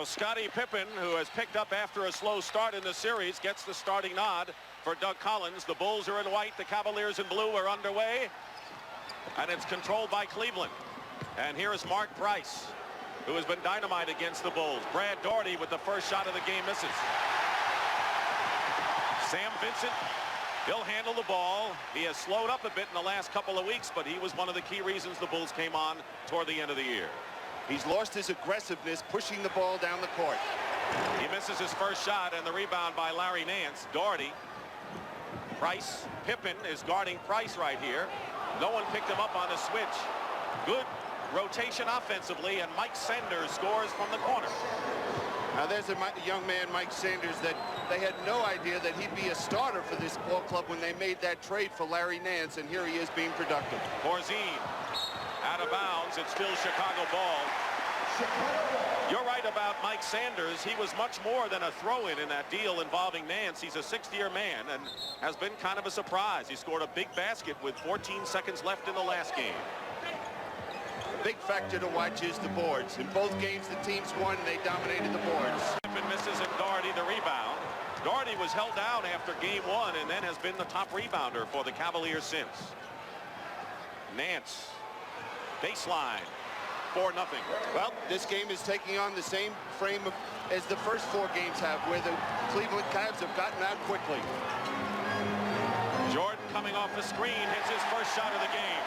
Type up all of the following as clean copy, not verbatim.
So Scottie Pippen, who has picked up after a slow start in the series, gets the starting nod for Doug Collins. The Bulls are in white, the Cavaliers in blue are underway, and it's controlled by Cleveland. And here is Mark Price, who has been dynamite against the Bulls. Brad Daugherty with the first shot of the game misses. Sam Vincent, he'll handle the ball. He has slowed up a bit in the last couple of weeks, but he was one of the key reasons the Bulls came on toward the end of the year. He's lost his aggressiveness pushing the ball down the court. He misses his first shot, and the rebound by Larry Nance. Daugherty, Price, Pippen is guarding Price right here. No one picked him up on a switch. Good rotation offensively, and Mike Sanders scores from the corner. Now there's a young man, Mike Sanders, that they had no idea that he'd be a starter for this ball club when they made that trade for Larry Nance, and here he is being productive. Corzine out of bounds. It's still Chicago ball. You're right about Mike Sanders. He was much more than a throw-in in that deal involving Nance. He's a sixth-year man and has been kind of a surprise. He scored a big basket with 14 seconds left in the last game. Big factor to watch is the boards. In both games, the teams won, and they dominated the boards. Pippen misses, and Daugherty the rebound. Daugherty was held down after game one and then has been the top rebounder for the Cavaliers since. Nance, baseline, 4-0. Well, this game is taking on the same frame as the first four games have, where the Cleveland Cavs have gotten out quickly. Jordan coming off the screen, hits his first shot of the game.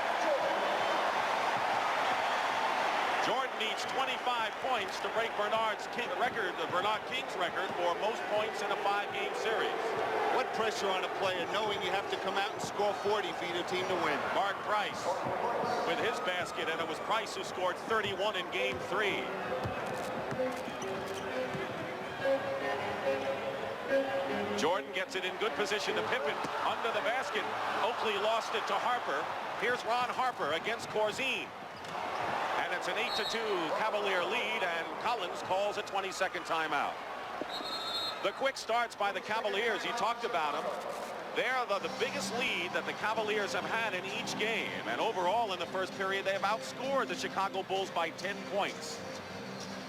Jordan needs 25 points to break Bernard King's record for most points in a 5-game series. What pressure on a player knowing you have to come out and score 40 for your team to win. Mark Price with his basket, and it was Price who scored 31 in game 3. Jordan gets it in good position to Pippen under the basket. Oakley lost it to Harper. Here's Ron Harper against Corzine. And it's an 8-2 Cavalier lead, and Collins calls a 20-second timeout. The quick starts by the Cavaliers, he talked about them. They're the biggest lead that the Cavaliers have had in each game. And overall in the first period, they have outscored the Chicago Bulls by 10 points.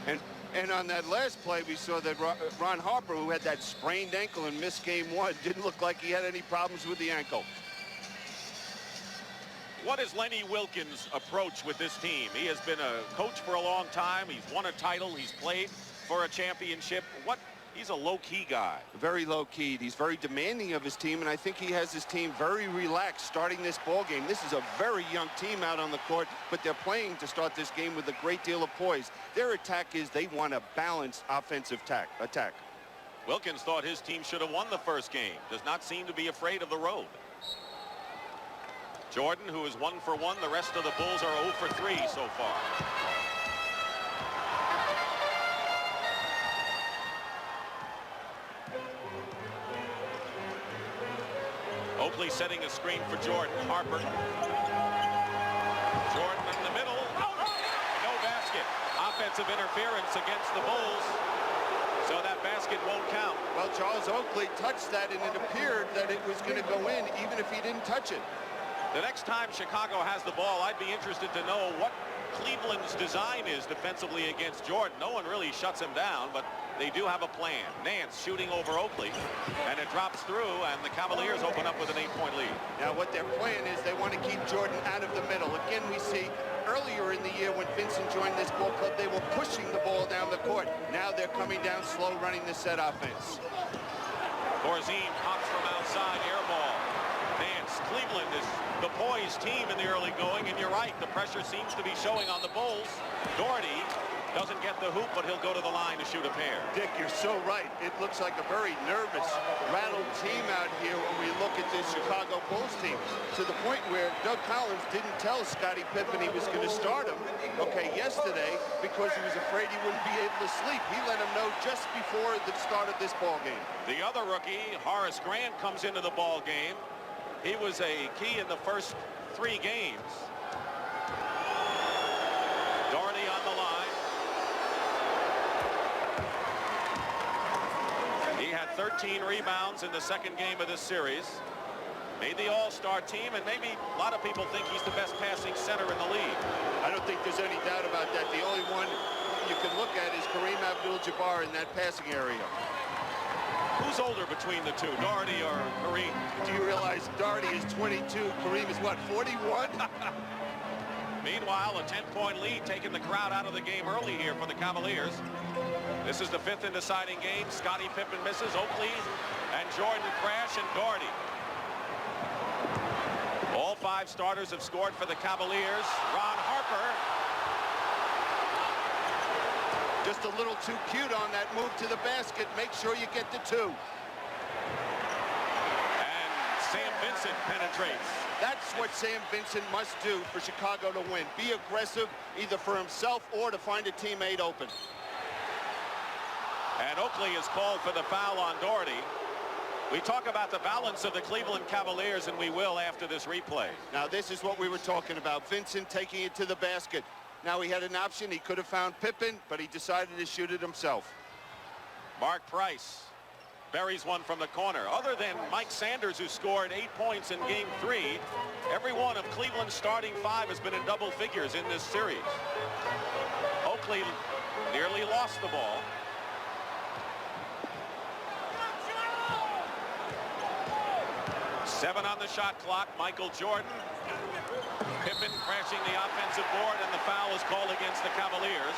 And on that last play, we saw that Ron Harper, who had that sprained ankle and missed game one, didn't look like he had any problems with the ankle. What is Lenny Wilkins' approach with this team? He has been a coach for a long time. He's won a title. He's played for a championship. He's a low-key guy. Very low-key. He's very demanding of his team, and I think he has his team very relaxed starting this ball game. This is a very young team out on the court, but they're playing to start this game with a great deal of poise. Their attack is they want a balanced offensive attack. Wilkins thought his team should have won the first game. Does not seem to be afraid of the road. Jordan, who is 1 for 1. The rest of the Bulls are 0 for 3 so far. Oakley setting a screen for Jordan. Harper. Jordan in the middle. No basket. Offensive interference against the Bulls. So that basket won't count. Well, Charles Oakley touched that, and it appeared that it was going to go in even if he didn't touch it. The next time Chicago has the ball, I'd be interested to know what Cleveland's design is defensively against Jordan. No one really shuts him down, but they do have a plan. Nance shooting over Oakley, and it drops through, and the Cavaliers open up with an 8-point lead. Now what their plan is, they want to keep Jordan out of the middle. Again, we see earlier in the year when Vincent joined this ball club, they were pushing the ball down the court. Now they're coming down slow, running the set offense. Corzine pops from outside, air ball. Nance, Cleveland is the poised team in the early going, and you're right, the pressure seems to be showing on the Bulls. Daugherty doesn't get the hoop, but he'll go to the line to shoot a pair. Dick, you're so right. It looks like a very nervous, rattled team out here when we look at this Chicago Bulls team, to the point where Doug Collins didn't tell Scottie Pippen he was going to start him, yesterday, because he was afraid he wouldn't be able to sleep. He let him know just before the start of this ball game. The other rookie, Horace Grant, comes into the ball game. He was a key in the first 3 games. Daugherty on the line. He had 13 rebounds in the second game of this series. Made the all-star team, and maybe a lot of people think he's the best passing center in the league. I don't think there's any doubt about that. The only one you can look at is Kareem Abdul-Jabbar in that passing area. Who's older between the two, Doherty or Kareem? Do you realize Doherty is 22, Kareem is what, 41? Meanwhile, a 10-point lead taking the crowd out of the game early here for the Cavaliers. This is the 5th and deciding game. Scottie Pippen misses. Oakley and Jordan crash, and Doherty. All 5 starters have scored for the Cavaliers. Ron Harper. Just a little too cute on that move to the basket. Make sure you get the 2. And Sam Vincent penetrates. That's what Sam Vincent must do for Chicago to win. Be aggressive, either for himself or to find a teammate open. And Oakley is called for the foul on Doherty. We talk about the balance of the Cleveland Cavaliers, and we will after this replay. Now, this is what we were talking about. Vincent taking it to the basket. Now, he had an option. He could have found Pippen, but he decided to shoot it himself. Mark Price buries one from the corner. Other than Mike Sanders, who scored 8 points in Game 3, every one of Cleveland's starting 5 has been in double figures in this series. Oakley nearly lost the ball. Seven on the shot clock. Michael Jordan. Pippen crashing the offensive board, and the foul is called against the Cavaliers.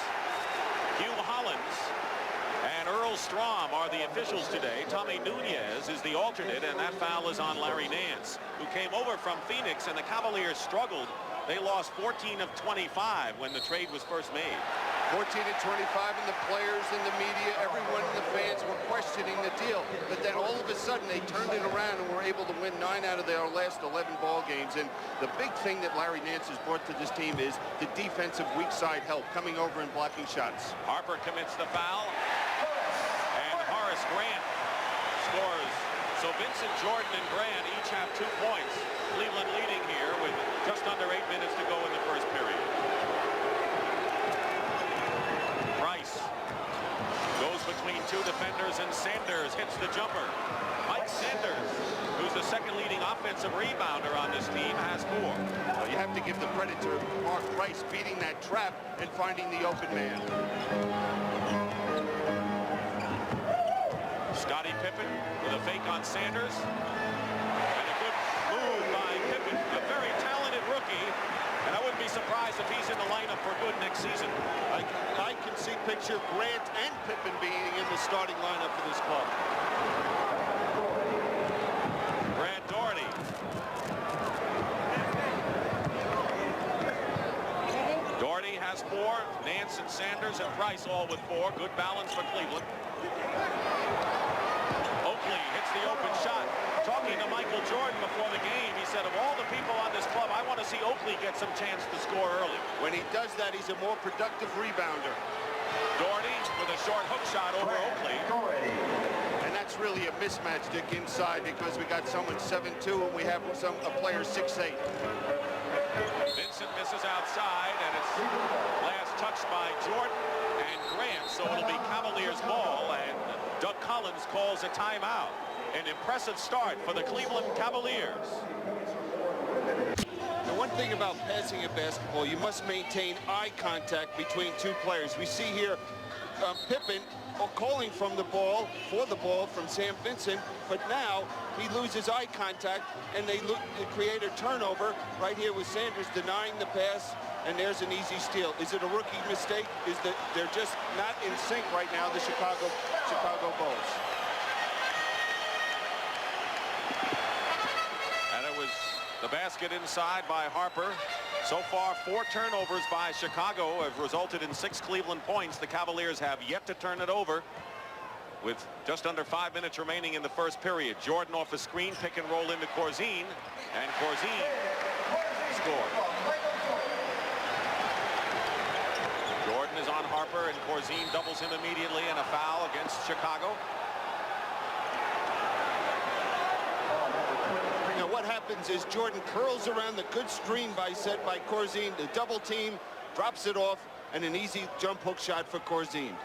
Hugh Hollins and Earl Strom are the officials today. Tommy Nunez is the alternate, and that foul is on Larry Nance, who came over from Phoenix, and the Cavaliers struggled. They lost 14 of 25 when the trade was first made. 14 and 25, and the players and the media, everyone in the fans were questioning the deal. But then all of a sudden they turned it around and were able to win 9 out of their last 11 ball games. And the big thing that Larry Nance has brought to this team is the defensive weak side help, coming over and blocking shots. Harper commits the foul, and Horace Grant scores. So Vincent, Jordan, and Grant each have 2 points. Cleveland leading here with just under 8 minutes to go in the first period. Price goes between 2 defenders, and Sanders hits the jumper. Mike Sanders, who's the second leading offensive rebounder on this team, has 4. Well, you have to give the credit to Mark Price beating that trap and finding the open man. Scottie Pippen with a fake on Sanders. And a good move by Pippen, a very talented rookie. And I wouldn't be surprised if he's in the lineup for good next season. I can see picture Grant and Pippen being in the starting lineup for this club. Grant Doherty. Doherty has 4. Nance and Sanders and Price all with 4. Good balance for Cleveland. Oakley hits the open shot. Talking to Michael Jordan before the game, he said, of all the people on this club, I want to see Oakley get some chance to score early. When he does that, he's a more productive rebounder. Doherty with a short hook shot over Oakley. And that's really a mismatch, Dick, inside, because we got someone 7'2", and we have a player 6'8". Vincent misses outside, and it's last touched by Jordan and Grant, so it'll be Cavaliers ball, and Doug Collins calls a timeout. An impressive start for the Cleveland Cavaliers. The one thing about passing a basketball, you must maintain eye contact between 2 players. We see here Pippen calling for the ball from Sam Vincent, but now he loses eye contact, and they create a turnover right here with Sanders denying the pass, and there's an easy steal. Is it a rookie mistake? Is that they're just not in sync right now, the Chicago Bulls? And it was the basket inside by Harper. So far, 4 turnovers by Chicago have resulted in 6 Cleveland points. The Cavaliers have yet to turn it over with just under 5 minutes remaining in the first period. Jordan off a screen, pick and roll into Corzine, and Corzine scores. Jordan is on Harper, and Corzine doubles him immediately, and a foul against Chicago. Now what happens is Jordan curls around the good screen set by Corzine, the double team, drops it off, and an easy jump hook shot for Corzine.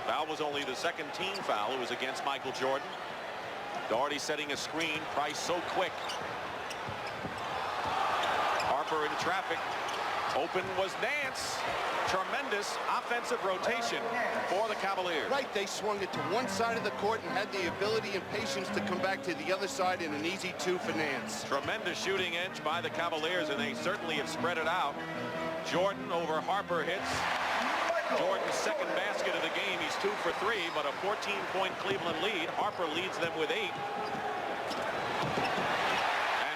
Foul was only the second team foul. It was against Michael Jordan. Doherty setting a screen. Price so quick. Harper Harper in traffic. Open was Nance. Tremendous offensive rotation for the Cavaliers. Right, they swung it to one side of the court and had the ability and patience to come back to the other side in an easy 2 for Nance. Tremendous shooting edge by the Cavaliers, and they certainly have spread it out. Jordan over Harper hits. Jordan's second basket of the game. He's 2 for 3, but a 14-point Cleveland lead. Harper leads them with 8. And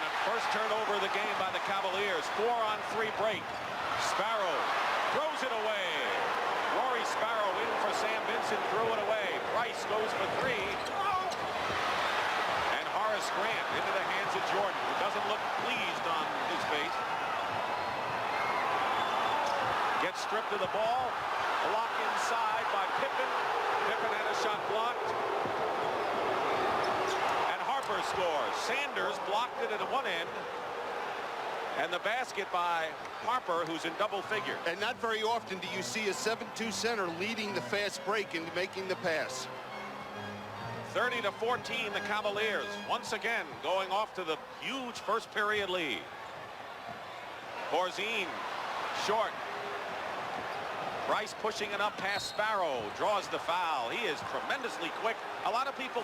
a first turnover of the game by the Cavaliers. 4-on-3 break. Sparrow throws it away. Rory Sparrow in for Sam Vincent, threw it away. Price goes for 3. And Horace Grant into the hands of Jordan, who doesn't look pleased on his face. Gets stripped of the ball. Block inside by Pippen. Pippen had a shot blocked. And Harper scores. Sanders blocked it at one end. And the basket by Harper, who's in double figure. And not very often do you see a 7-2 center leading the fast break and making the pass. 30-14, the Cavaliers once again going off to the huge first period lead. Corzine short. Bryce pushing it up past Sparrow, draws the foul. He is tremendously quick. A lot of people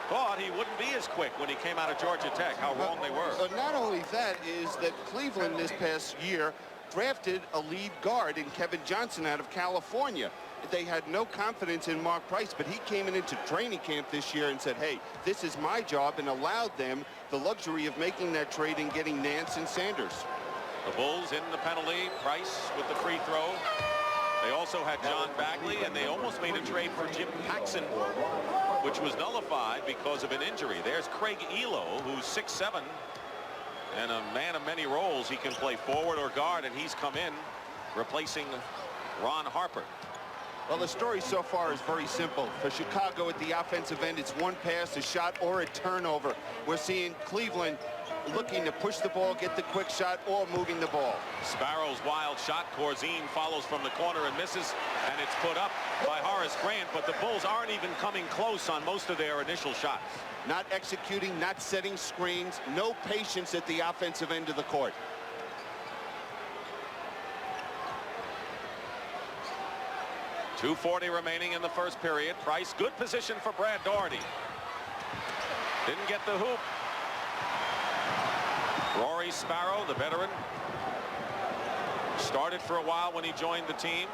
thought he wouldn't be as quick when he came out of Georgia Tech. How wrong they were. Not only that is that Cleveland this past year drafted a lead guard in Kevin Johnson out of California. They had no confidence in Mark Price, but he came into training camp this year and said, hey, this is my job, and allowed them the luxury of making that trade and getting Nance and Sanders. The Bulls in the penalty. Price with the free throw. They also had John Bagley, and they almost made a trade for Jim Paxson, which was nullified because of an injury. There's Craig Elo, who's 6'7", and a man of many roles. He can play forward or guard, and he's come in replacing Ron Harper. Well, the story so far is very simple. For Chicago at the offensive end, it's one pass, a shot, or a turnover. We're seeing Cleveland looking to push the ball, get the quick shot, or moving the ball. Sparrow's wild shot. Corzine follows from the corner and misses, and it's put up by Horace Grant, but the Bulls aren't even coming close on most of their initial shots. Not executing, not setting screens, no patience at the offensive end of the court. .240 remaining in the first period. Price, good position for Brad Daugherty. Didn't get the hoop. Rory Sparrow, the veteran, started for a while when he joined the team.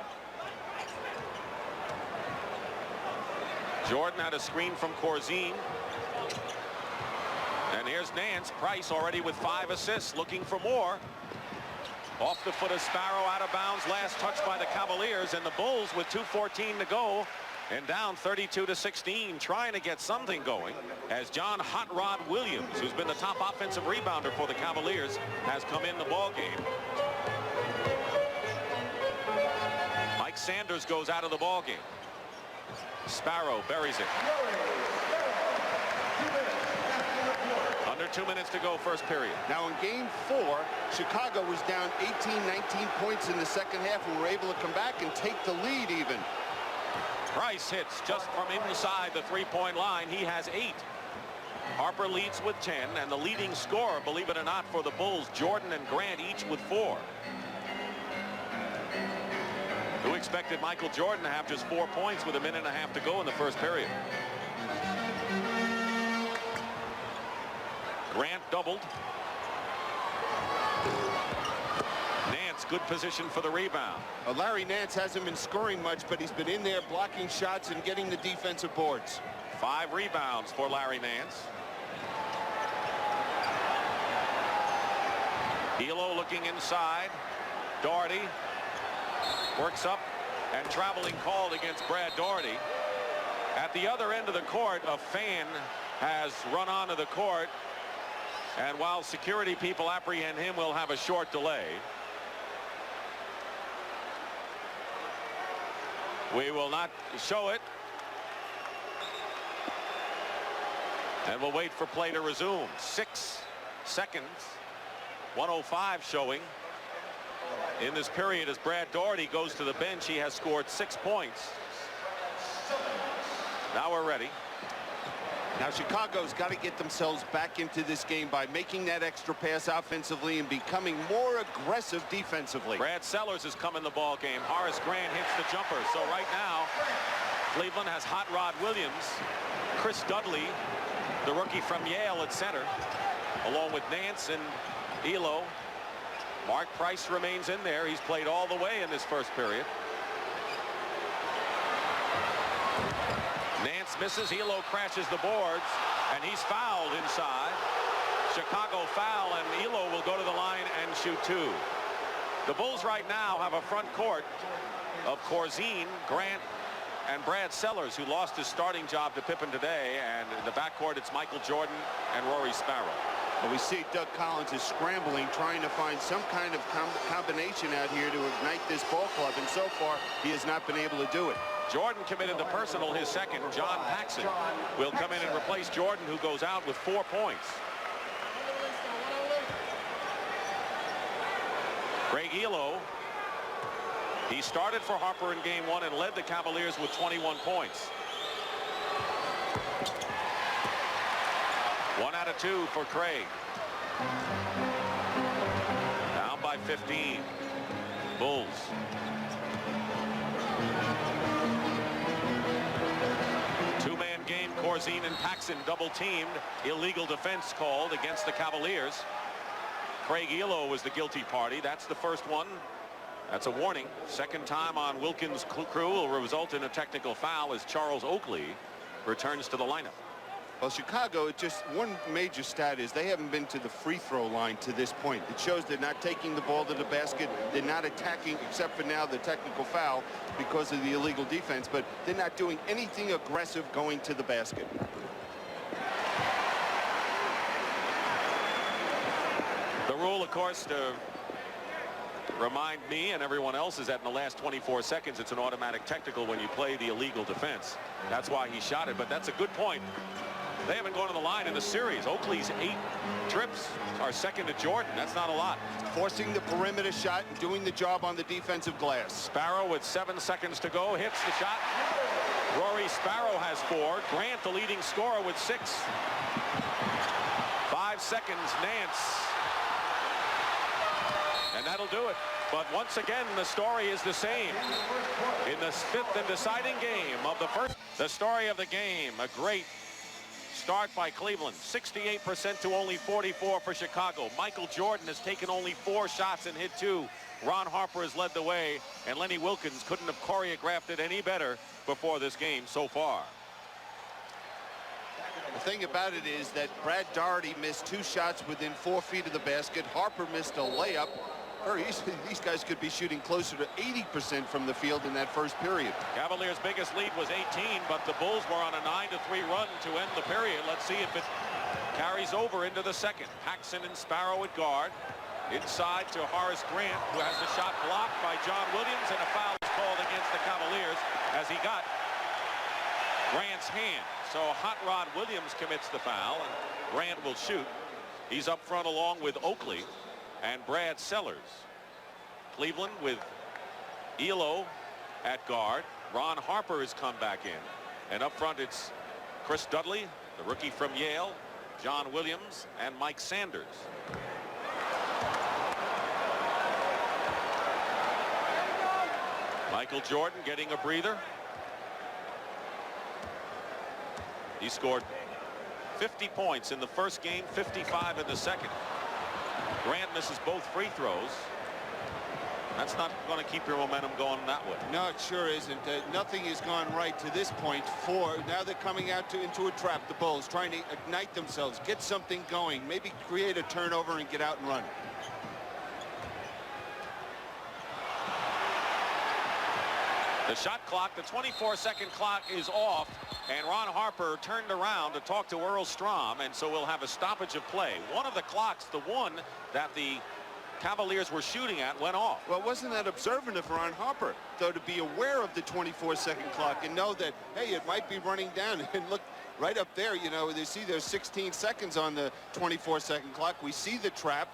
Jordan had a screen from Corzine. And here's Nance. Price already with 5 assists, looking for more. Off the foot of Sparrow, out of bounds. Last touch by the Cavaliers, and the Bulls with 2:14 to go and down 32-16, trying to get something going as John Hot Rod Williams, who's been the top offensive rebounder for the Cavaliers, has come in the ball game. Mike Sanders goes out of the ball game. Sparrow buries it. Under 2 minutes to go, first period. Now in game 4, Chicago was down 18-19 points in the second half and were able to come back and take the lead even. Price hits just from inside the three-point line. He has 8. Harper leads with 10, and the leading scorer, believe it or not, for the Bulls, Jordan and Grant, each with 4. Who expected Michael Jordan to have just 4 points with a minute and a half to go in the first period? Grant doubled. Nance, good position for the rebound. Larry Nance hasn't been scoring much, but he's been in there blocking shots and getting the defensive boards. 5 rebounds for Larry Nance. Elo looking inside. Daugherty works up, and traveling called against Brad Daugherty. At the other end of the court, a fan has run onto the court, and while security people apprehend him, we'll have a short delay. We will not show it, and we'll wait for play to resume. 6 seconds, 1:05 showing in this period as Brad Daugherty goes to the bench. He has scored 6 points. Now we're ready. Now Chicago's got to get themselves back into this game by making that extra pass offensively and becoming more aggressive defensively. Brad Sellers has come in the ball game. Horace Grant hits the jumper. So right now, Cleveland has Hot Rod Williams, Chris Dudley, the rookie from Yale at center, along with Nance and Elo. Mark Price remains in there. He's played all the way in this first period. Nance misses. Elo crashes the boards, and he's fouled inside. Chicago foul, and Elo will go to the line and shoot two. The Bulls right now have a front court of Corzine, Grant, and Brad Sellers, who lost his starting job to Pippen today. And in the backcourt, it's Michael Jordan and Rory Sparrow. Well, we see Doug Collins is scrambling, trying to find some kind of combination out here to ignite this ball club, and so far he has not been able to do it. Jordan committed the personal, his second. John Paxson will come in and replace Jordan, who goes out with 4 points. Greg Elo, he started for Harper in game 1 and led the Cavaliers with 21 points. 1 out of 2 for Craig. Down by 15. Bulls. Two-man game. Corzine and Paxson double teamed. Illegal defense called against the Cavaliers. Craig Elo was the guilty party. That's the first one. That's a warning. Second time on Wilkins' crew will result in a technical foul as Charles Oakley returns to the lineup. Well, Chicago, just one major stat is they haven't been to the free throw line to this point. It shows they're not taking the ball to the basket. They're not attacking, except for now the technical foul because of the illegal defense, but they're not doing anything aggressive going to the basket. The rule, of course, to remind me and everyone else, is that in the last 24 seconds, it's an automatic technical when you play the illegal defense. That's why he shot it, but that's a good point. They haven't gone to the line in the series. Oakley's 8 trips are second to Jordan. That's not a lot. Forcing the perimeter shot and doing the job on the defensive glass. Sparrow with 7 seconds to go hits the shot. Rory Sparrow has 4. Grant, the leading scorer, with 6. 5 seconds, Nance. And that'll do it. But once again, the story is the same. In the 5th and deciding game of the first, the story of the game, a great start by Cleveland. 68% to only 44 for Chicago. Michael Jordan has taken only 4 shots and hit 2. Ron Harper has led the way, and Lenny Wilkins couldn't have choreographed it any better before this game so far. The thing about it is that Brad Daugherty missed 2 shots within 4 feet of the basket. Harper missed a layup. These guys could be shooting closer to 80% from the field in that first period. Cavaliers' biggest lead was 18, but the Bulls were on a 9-3 run to end the period. Let's see if it carries over into the second. Paxson and Sparrow at guard. Inside to Horace Grant, who has the shot blocked by John Williams, and a foul is called against the Cavaliers as he got Grant's hand. So Hot Rod Williams commits the foul, and Grant will shoot. He's up front along with Oakley and Brad Sellers. Cleveland with Elo at guard. Ron Harper has come back in. And up front it's Chris Dudley, the rookie from Yale, John Williams, and Mike Sanders. Michael Jordan getting a breather. He scored 50 points in the first game, 55 in the second. Grant misses both free throws. That's not going to keep your momentum going that way. No, it sure isn't. Nothing has gone right to this point. Now they're coming out into a trap, the Bulls, trying to ignite themselves, get something going, maybe create a turnover and get out and run. The shot clock, the 24-second clock is off, and Ron Harper turned around to talk to Earl Strom, and so we'll have a stoppage of play. One of the clocks, the one that the Cavaliers were shooting at, went off. Well, wasn't that observant of Ron Harper, though, to be aware of the 24-second clock and know that, hey, it might be running down? And look, right up there, you know, they see there's 16 seconds on the 24-second clock. We see the trap.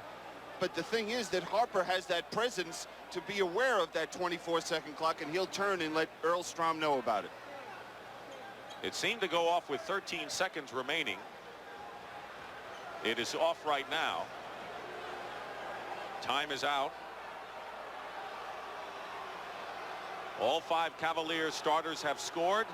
But the thing is that Harper has that presence to be aware of that 24-second clock, and he'll turn and let Earl Strom know about it. It seemed to go off with 13 seconds remaining. It is off right now. Time is out. All 5 Cavaliers starters have scored.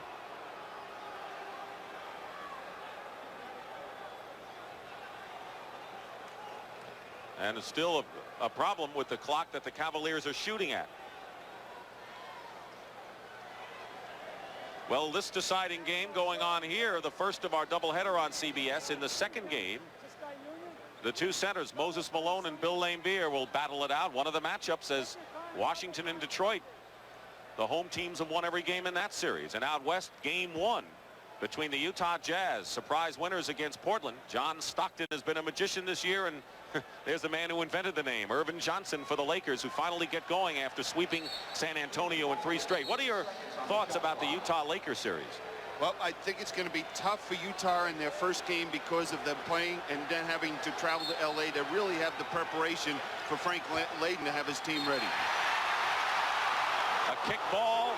And it's still a problem with the clock that the Cavaliers are shooting at. Well, this deciding game going on here, the first of our doubleheader on CBS. In the second game, the 2 centers, Moses Malone and Bill Laimbeer, will battle it out. One of the matchups is Washington and Detroit. The home teams have won every game in that series. And out west, game 1 between the Utah Jazz, surprise winners against Portland. John Stockton has been a magician this year, and there's the man who invented the name, Irvin Johnson, for the Lakers, who finally get going after sweeping San Antonio in 3 straight. What are your thoughts about the Utah-Lakers series? Well, I think it's going to be tough for Utah in their first game because of them playing and then having to travel to L.A. to really have the preparation for Frank Layden to have his team ready. A kick ball.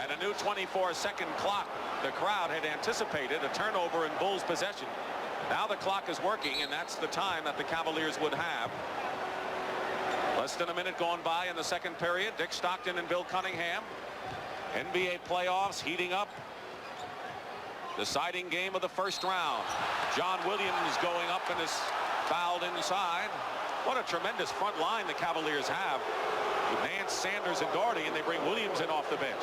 And a new 24-second clock. The crowd had anticipated a turnover in Bulls possession. Now the clock is working, and that's the time that the Cavaliers would have. Less than a minute gone by in the second period. Dick Stockton and Bill Cunningham. NBA playoffs heating up. Deciding game of the first round. John Williams going up and is fouled inside. What a tremendous front line the Cavaliers have with Nance, Sanders, and Doherty, and they bring Williams in off the bench.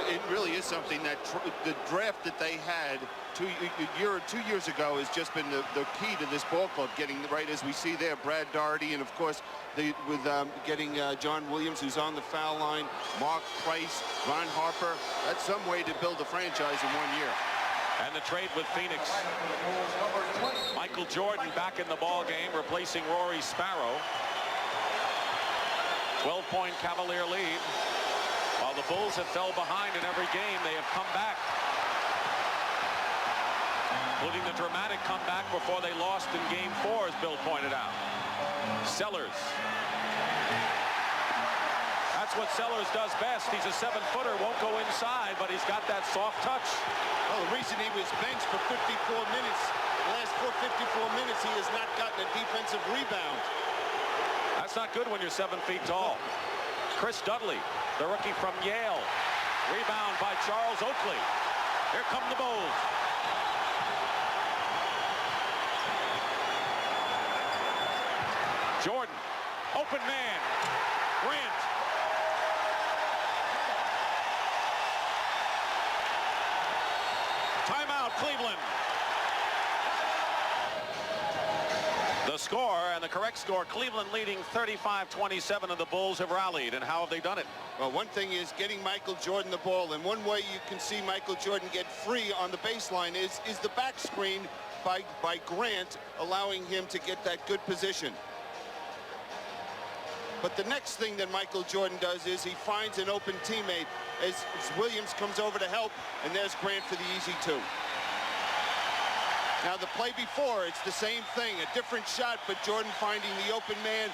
It really is something that the draft that they had 2 years ago has just been the key to this ball club, getting right as we see there Brad Doherty, and of course getting John Williams, who's on the foul line, Mark Price, Ron Harper. That's some way to build a franchise in 1 year. And the trade with Phoenix. Michael Jordan back in the ball game, replacing Rory Sparrow. 12-point Cavalier lead. While the Bulls have fell behind in every game, they have come back, including the dramatic comeback before they lost in Game 4, as Bill pointed out. Sellers. That's what Sellers does best. He's a 7-footer, won't go inside, but he's got that soft touch. Well, the reason he was benched for 54 minutes, the last 54 minutes, he has not gotten a defensive rebound. That's not good when you're 7 feet tall. Chris Dudley, the rookie from Yale. Rebound by Charles Oakley. Here come the Bulls. Jordan, open man. Grant. Timeout, Cleveland. The score, and the correct score, Cleveland leading 35-27, and the Bulls have rallied. And how have they done it? Well, one thing is getting Michael Jordan the ball, and one way you can see Michael Jordan get free on the baseline is the back screen by Grant, allowing him to get that good position. But the next thing that Michael Jordan does is he finds an open teammate as Williams comes over to help, and there's Grant for the easy 2. Now the play before, it's the same thing, a different shot, but Jordan finding the open man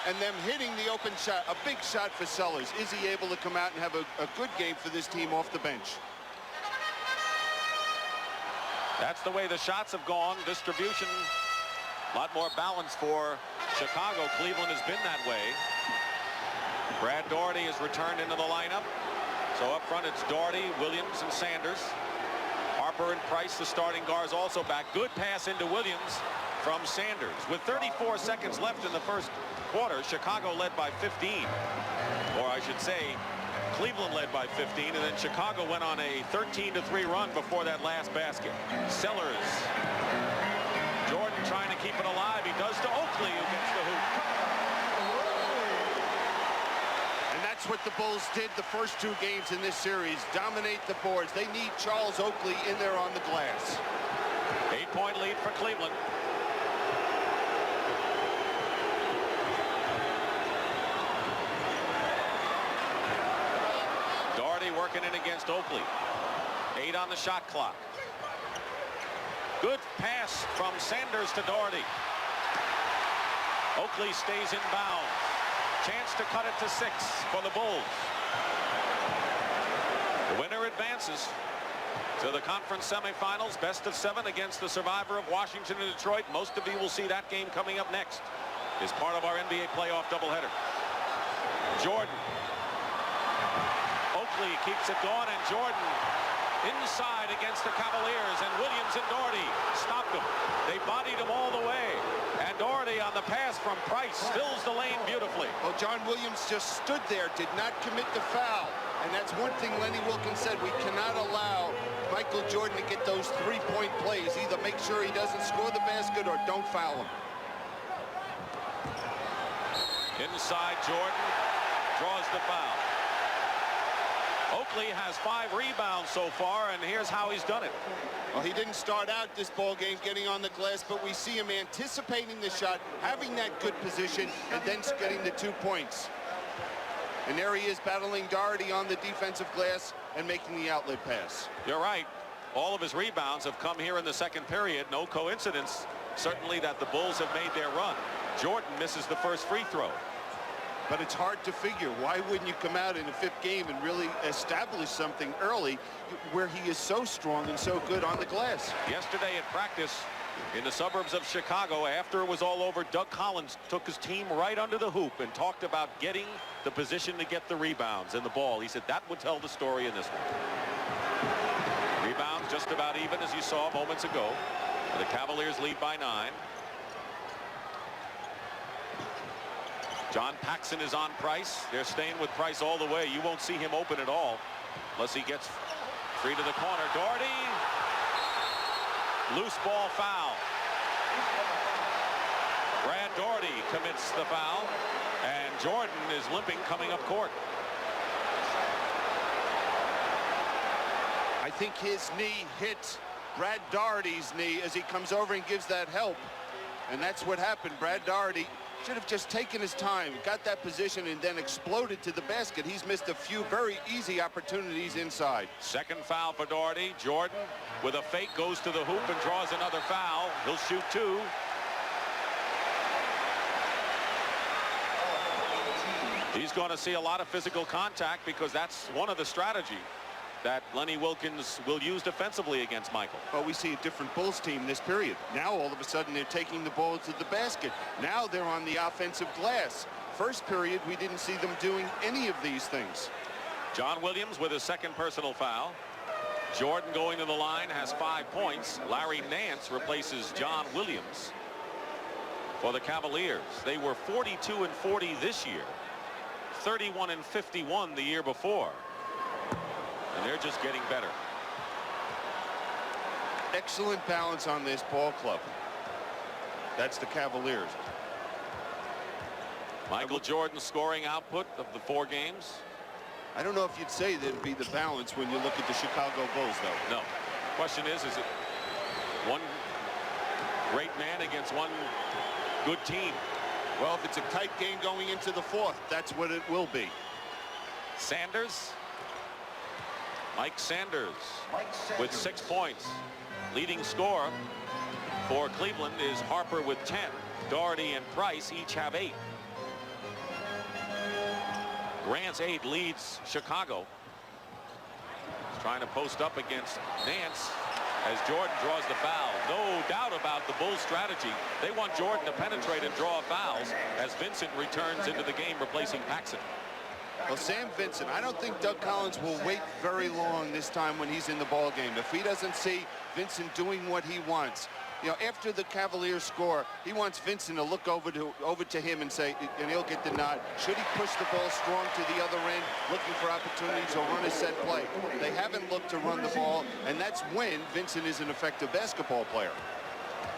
and them hitting the open shot, a big shot for Sellers. Is he able to come out and have a good game for this team off the bench? That's the way the shots have gone. Distribution, a lot more balance for Chicago. Cleveland has been that way. Brad Doherty has returned into the lineup. So up front, it's Doherty, Williams, and Sanders. Harper and Price, the starting guards, also back. Good pass into Williams from Sanders. With 34 seconds left in the first quarter, Chicago led by 15. Or I should say, Cleveland led by 15, and then Chicago went on a 13-3 run before that last basket. Sellers. Jordan trying to keep it alive. He does to Oakley, who gets the hoop. That's what the Bulls did the first 2 games in this series. Dominate the boards. They need Charles Oakley in there on the glass. 8-point lead for Cleveland. Doherty working in against Oakley. 8 on the shot clock. Good pass from Sanders to Doherty. Oakley stays in bounds. Chance to cut it to 6 for the Bulls. The winner advances to the conference semifinals, best of 7 against the survivor of Washington and Detroit. Most of you will see that game coming up next as part of our NBA playoff doubleheader. Jordan. Oakley keeps it going, and Jordan inside against the Cavaliers, and Williams and Doherty stopped them. They bodied him all the way, and Doherty on the pass from Price fills the lane beautifully. Well, John Williams just stood there, did not commit the foul, and that's one thing Lenny Wilkins said: we cannot allow Michael Jordan to get those three-point plays. Either make sure he doesn't score the basket or don't foul him. Inside, Jordan draws the foul. Oakley has 5 rebounds so far, and here's how he's done it. Well, he didn't start out this ball game getting on the glass, but we see him anticipating the shot, having that good position, and then getting the 2 points. And there he is battling Doherty on the defensive glass and making the outlet pass. You're right. All of his rebounds have come here in the second period. No coincidence, certainly, that the Bulls have made their run. Jordan misses the first free throw. But it's hard to figure. Why wouldn't you come out in the 5th game and really establish something early where he is so strong and so good on the glass? Yesterday at practice in the suburbs of Chicago, after it was all over, Doug Collins took his team right under the hoop and talked about getting the position to get the rebounds and the ball. He said that would tell the story in this one. Rebounds just about even, as you saw moments ago. The Cavaliers lead by 9. John Paxson is on Price. They're staying with Price all the way. You won't see him open at all unless he gets free to the corner. Doherty. Loose ball foul. Brad Doherty commits the foul, and Jordan is limping coming up court. I think his knee hit Brad Doherty's knee as he comes over and gives that help. And that's what happened. Brad Doherty should have just taken his time, got that position, and then exploded to the basket. He's missed a few very easy opportunities inside. Second foul for Doherty. Jordan, with a fake, goes to the hoop and draws another foul. He'll shoot 2. He's going to see a lot of physical contact because that's one of the strategy that Lenny Wilkins will use defensively against Michael. Well, we see a different Bulls team this period. Now all of a sudden they're taking the ball to the basket. Now they're on the offensive glass. First period, we didn't see them doing any of these things. John Williams with his second personal foul. Jordan going to the line has 5 points. Larry Nance replaces John Williams for the Cavaliers. They were 42-40 this year, 31-51 the year before. And they're just getting better. Excellent balance on this ball club. That's the Cavaliers. Michael Jordan's scoring output of the 4 games. I don't know if you'd say that'd be the balance when you look at the Chicago Bulls, though. No. Question is it one great man against one good team? Well, if it's a tight game going into the 4th, that's what it will be. Sanders. Mike Sanders with 6 points. Leading scorer for Cleveland is Harper with 10. Doherty and Price each have 8. Grant's 8 leads Chicago. He's trying to post up against Nance as Jordan draws the foul. No doubt about the Bulls' strategy. They want Jordan to penetrate and draw fouls as Vincent returns into the game replacing Paxson. Well, Sam Vincent, I don't think Doug Collins will wait very long this time when he's in the ball game. If he doesn't see Vincent doing what he wants, you know, after the Cavaliers score, he wants Vincent to look over to him and say, and he'll get the nod. Should he push the ball strong to the other end, looking for opportunities or run a set play? They haven't looked to run the ball, and that's when Vincent is an effective basketball player.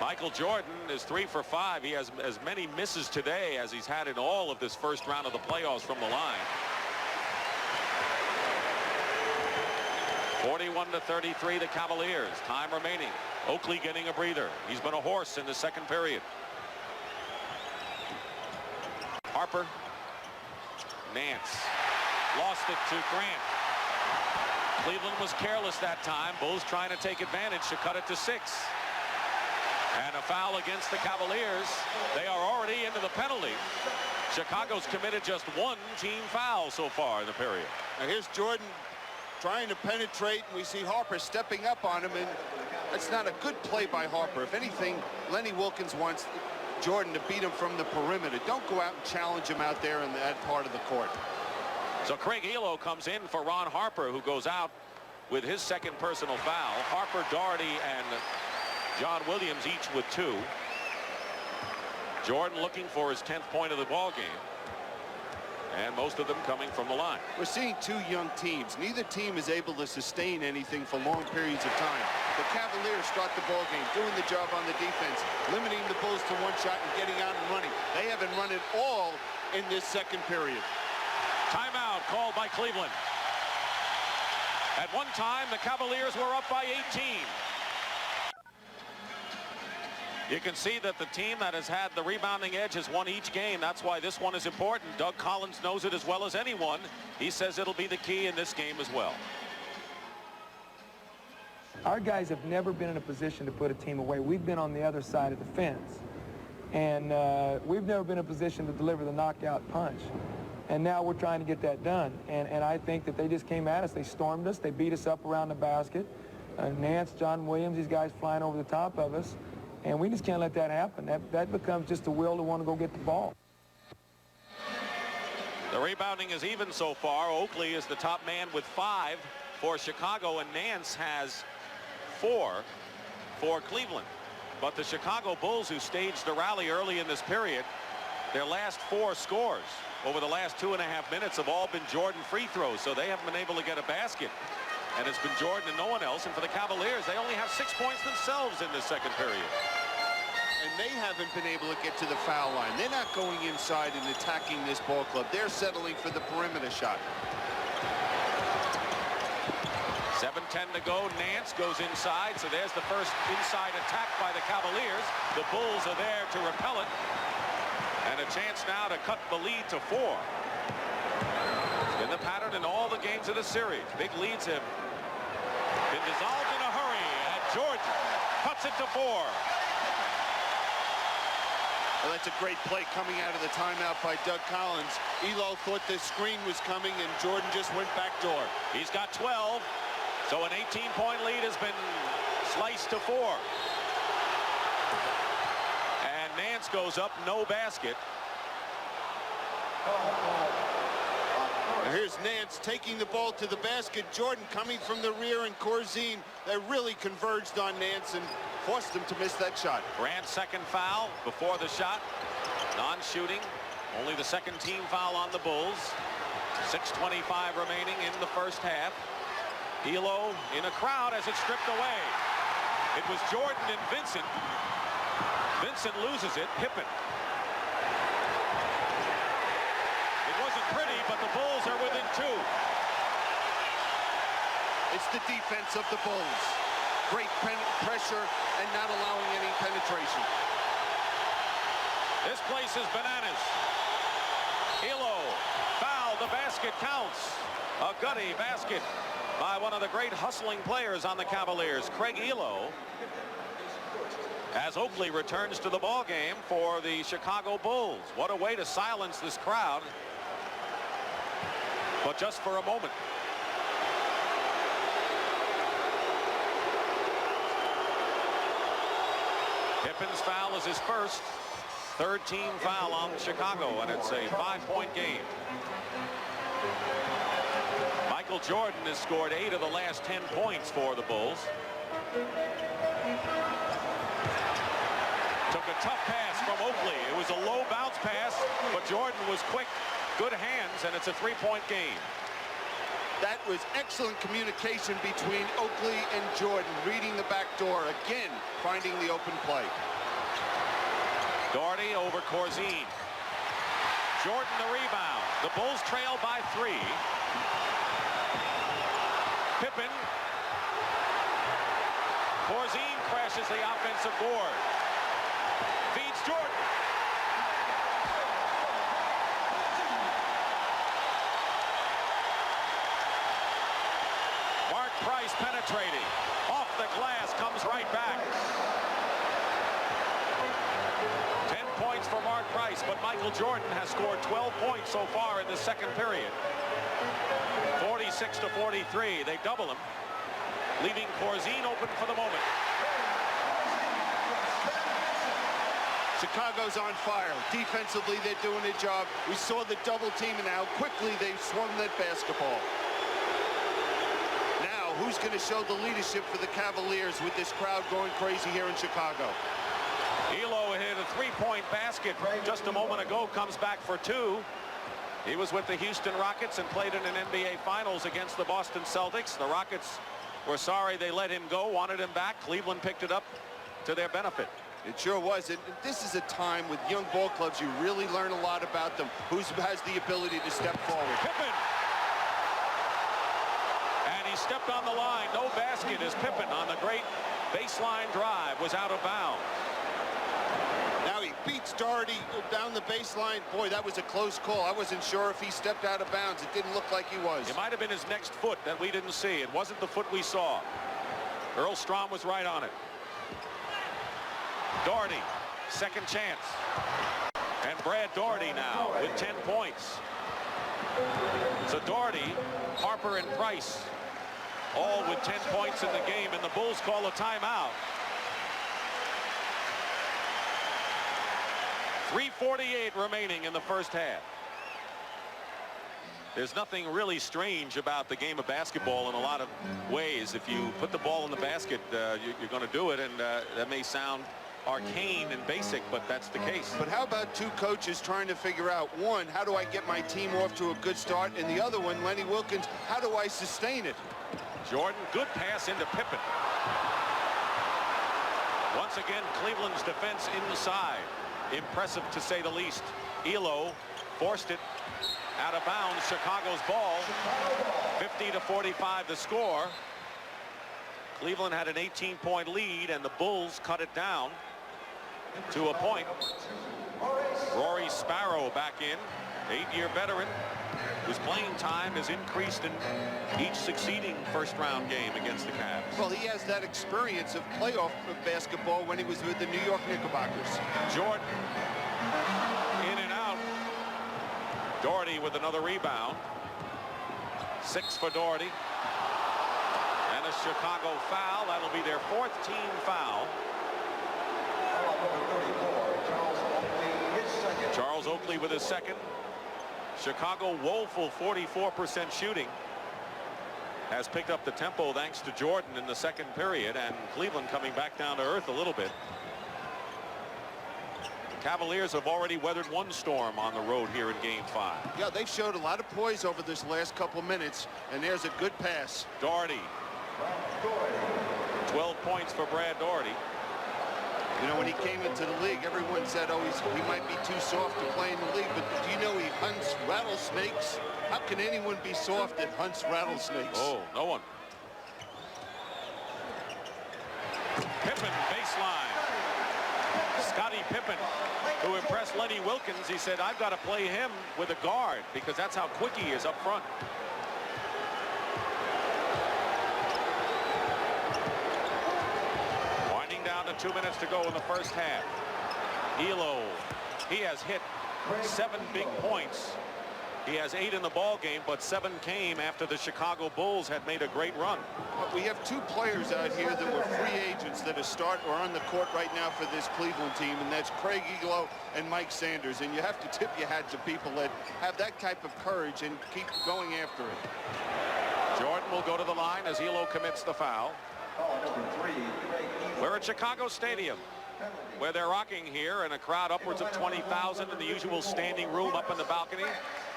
Michael Jordan is 3 for 5. He has as many misses today as he's had in all of this first round of the playoffs from the line. 41-33 the Cavaliers. Time remaining. Oakley getting a breather. He's been a horse in the second period. Harper. Nance. Lost it to Grant. Cleveland was careless that time. Bulls trying to take advantage to cut it to 6. And a foul against the Cavaliers. They are already into the penalty. Chicago's committed just 1 team foul so far in the period. Now here's Jordan trying to penetrate, and we see Harper stepping up on him, and that's not a good play by Harper. If anything, Lenny Wilkins wants Jordan to beat him from the perimeter. Don't go out and challenge him out there in that part of the court. So Craig Elo comes in for Ron Harper, who goes out with his second personal foul. Harper, Doherty, and John Williams each with 2. Jordan looking for his 10th point of the ball game, and most of them coming from the line. We're seeing 2 young teams. Neither team is able to sustain anything for long periods of time. The Cavaliers start the ball game, doing the job on the defense, limiting the Bulls to 1 shot and getting out and running. They haven't run it all in this second period. Timeout called by Cleveland. At one time, the Cavaliers were up by 18. You can see that the team that has had the rebounding edge has won each game. That's why this one is important. Doug Collins knows it as well as anyone. He says it'll be the key in this game as well. Our guys have never been in a position to put a team away. We've been on the other side of the fence. And we've never been in a position to deliver the knockout punch. And now we're trying to get that done. And I think that they just came at us. They stormed us. They beat us up around the basket. Nance, John Williams, these guys flying over the top of us. And we just can't let that happen. That becomes just a will to want to go get the ball. The rebounding is even so far. Oakley is the top man with 5 for Chicago, and Nance has 4 for Cleveland. But the Chicago Bulls, who staged the rally early in this period, their last 4 scores over the last 2.5 minutes have all been Jordan free throws, so they haven't been able to get a basket. And it's been Jordan and no one else. And for the Cavaliers, they only have 6 points themselves in this second period. And they haven't been able to get to the foul line. They're not going inside and attacking this ball club. They're settling for the perimeter shot. 7:10 to go. Nance goes inside. So there's the first inside attack by the Cavaliers. The Bulls are there to repel it. And a chance now to cut the lead to 4. It's been the pattern in all the games of the series. Big leads have been dissolved in a hurry. And Jordan cuts it to 4. Well, that's a great play coming out of the timeout by Doug Collins. Elo thought the screen was coming, and Jordan just went backdoor. He's got 12. So an 18-point lead has been sliced to 4. And Nance goes up, no basket. Here's Nance taking the ball to the basket. Jordan coming from the rear, and Corzine, they really converged on Nance and forced him to miss that shot. Grant's second foul before the shot. Non-shooting. Only the second team foul on the Bulls. 6:25 remaining in the first half. Elo in a crowd as it's stripped away. It was Jordan and Vincent. Vincent loses it. Pippen. It wasn't pretty, but the Bulls are within 2. It's the defense of the Bulls. Great pressure and not allowing any penetration. This place is bananas. Elo foul. The basket counts. A gutty basket by one of the great hustling players on the Cavaliers, Craig Elo, as Oakley returns to the ball game for the Chicago Bulls. What a way to silence this crowd, but just for a moment. Pippen's foul is his first, 3rd team foul on Chicago, and it's a 5-point game. Michael Jordan has scored 8 of the last 10 points for the Bulls. Took a tough pass from Oakley. It was a low bounce pass, but Jordan was quick, good hands, and it's a 3-point game. That was excellent communication between Oakley and Jordan, reading the back door, again, finding the open play. Doherty over Corzine. Jordan the rebound. The Bulls trail by 3. Pippen. Corzine crashes the offensive board. Feeds Jordan. Mark Price penetrating. Off the glass, comes right back. 10 points for Mark Price, but Michael Jordan has scored 12 points so far in the second period. 46 46-43. They double him, leaving Corzine open for the moment. Chicago's on fire. Defensively, they're doing their job. We saw the double team and how quickly they swung that basketball. Now, who's going to show the leadership for the Cavaliers with this crowd going crazy here in Chicago? Elo hit a three-point basket just a moment ago, comes back for two. He was with the Houston Rockets and played in an NBA Finals against the Boston Celtics. The Rockets were sorry they let him go, wanted him back. Cleveland picked it up to their benefit. It sure was. And this is a time with young ball clubs, you really learn a lot about them. Who has the ability to step forward? Pippen. And he stepped on the line. No basket as Pippen on the great baseline drive was out of bounds. Now he beats Doherty down the baseline. Boy, that was a close call. I wasn't sure if he stepped out of bounds. It didn't look like he was. It might have been his next foot that we didn't see. It wasn't the foot we saw. Earl Strom was right on it. Doherty, second chance. And Brad Doherty now with 10 points. So Doherty, Harper, and Price all with 10 points in the game, and the Bulls call a timeout. 3:48 remaining in the first half. There's nothing really strange about the game of basketball in a lot of ways. If you put the ball in the basket, you're going to do it, and that may sound arcane and basic, but that's the case. But how about two coaches trying to figure out, one, how do I get my team off to a good start, and the other one, Lenny Wilkins, how do I sustain it? Jordan, good pass into Pippen. Once again, Cleveland's defense inside. Impressive to say the least. Elo forced it out of bounds. Chicago's ball. 50-45 the score. Cleveland had an 18-point lead, and the Bulls cut it down to a point. Rory Sparrow back in, 8-year veteran, whose playing time has increased in each succeeding first-round game against the Cavs. Well, he has that experience of playoff basketball when he was with the New York Knickerbockers. Jordan in and out. Doherty with another rebound. 6 for Doherty. And a Chicago foul. That'll be their 4th team foul. Charles Oakley with his second. Chicago, woeful 44% shooting, has picked up the tempo thanks to Jordan in the second period, and Cleveland coming back down to earth a little bit. The Cavaliers have already weathered one storm on the road here in Game 5. Yeah, they showed a lot of poise over this last couple minutes, and there's a good pass. Doherty. 12 points for Brad Doherty. You know, when he came into the league, everyone said, oh, he might be too soft to play in the league, but do you know he hunts rattlesnakes? How can anyone be soft that hunts rattlesnakes? Oh, no one. Pippen, baseline. Scottie Pippen, who impressed Lenny Wilkins. He said, I've got to play him with a guard because that's how quick he is up front. Down to 2 minutes to go in the first half. Elo, he has hit 7 big points. He has 8 in the ball game, but 7 came after the Chicago Bulls had made a great run. We have 2 players out here that were free agents that are on the court right now for this Cleveland team, and that's Craig Elo and Mike Sanders. And you have to tip your hat to people that have that type of courage and keep going after it. Jordan will go to the line as Elo commits the foul. We're at Chicago Stadium, where they're rocking here, and a crowd upwards of 20,000 in the usual standing room up in the balcony.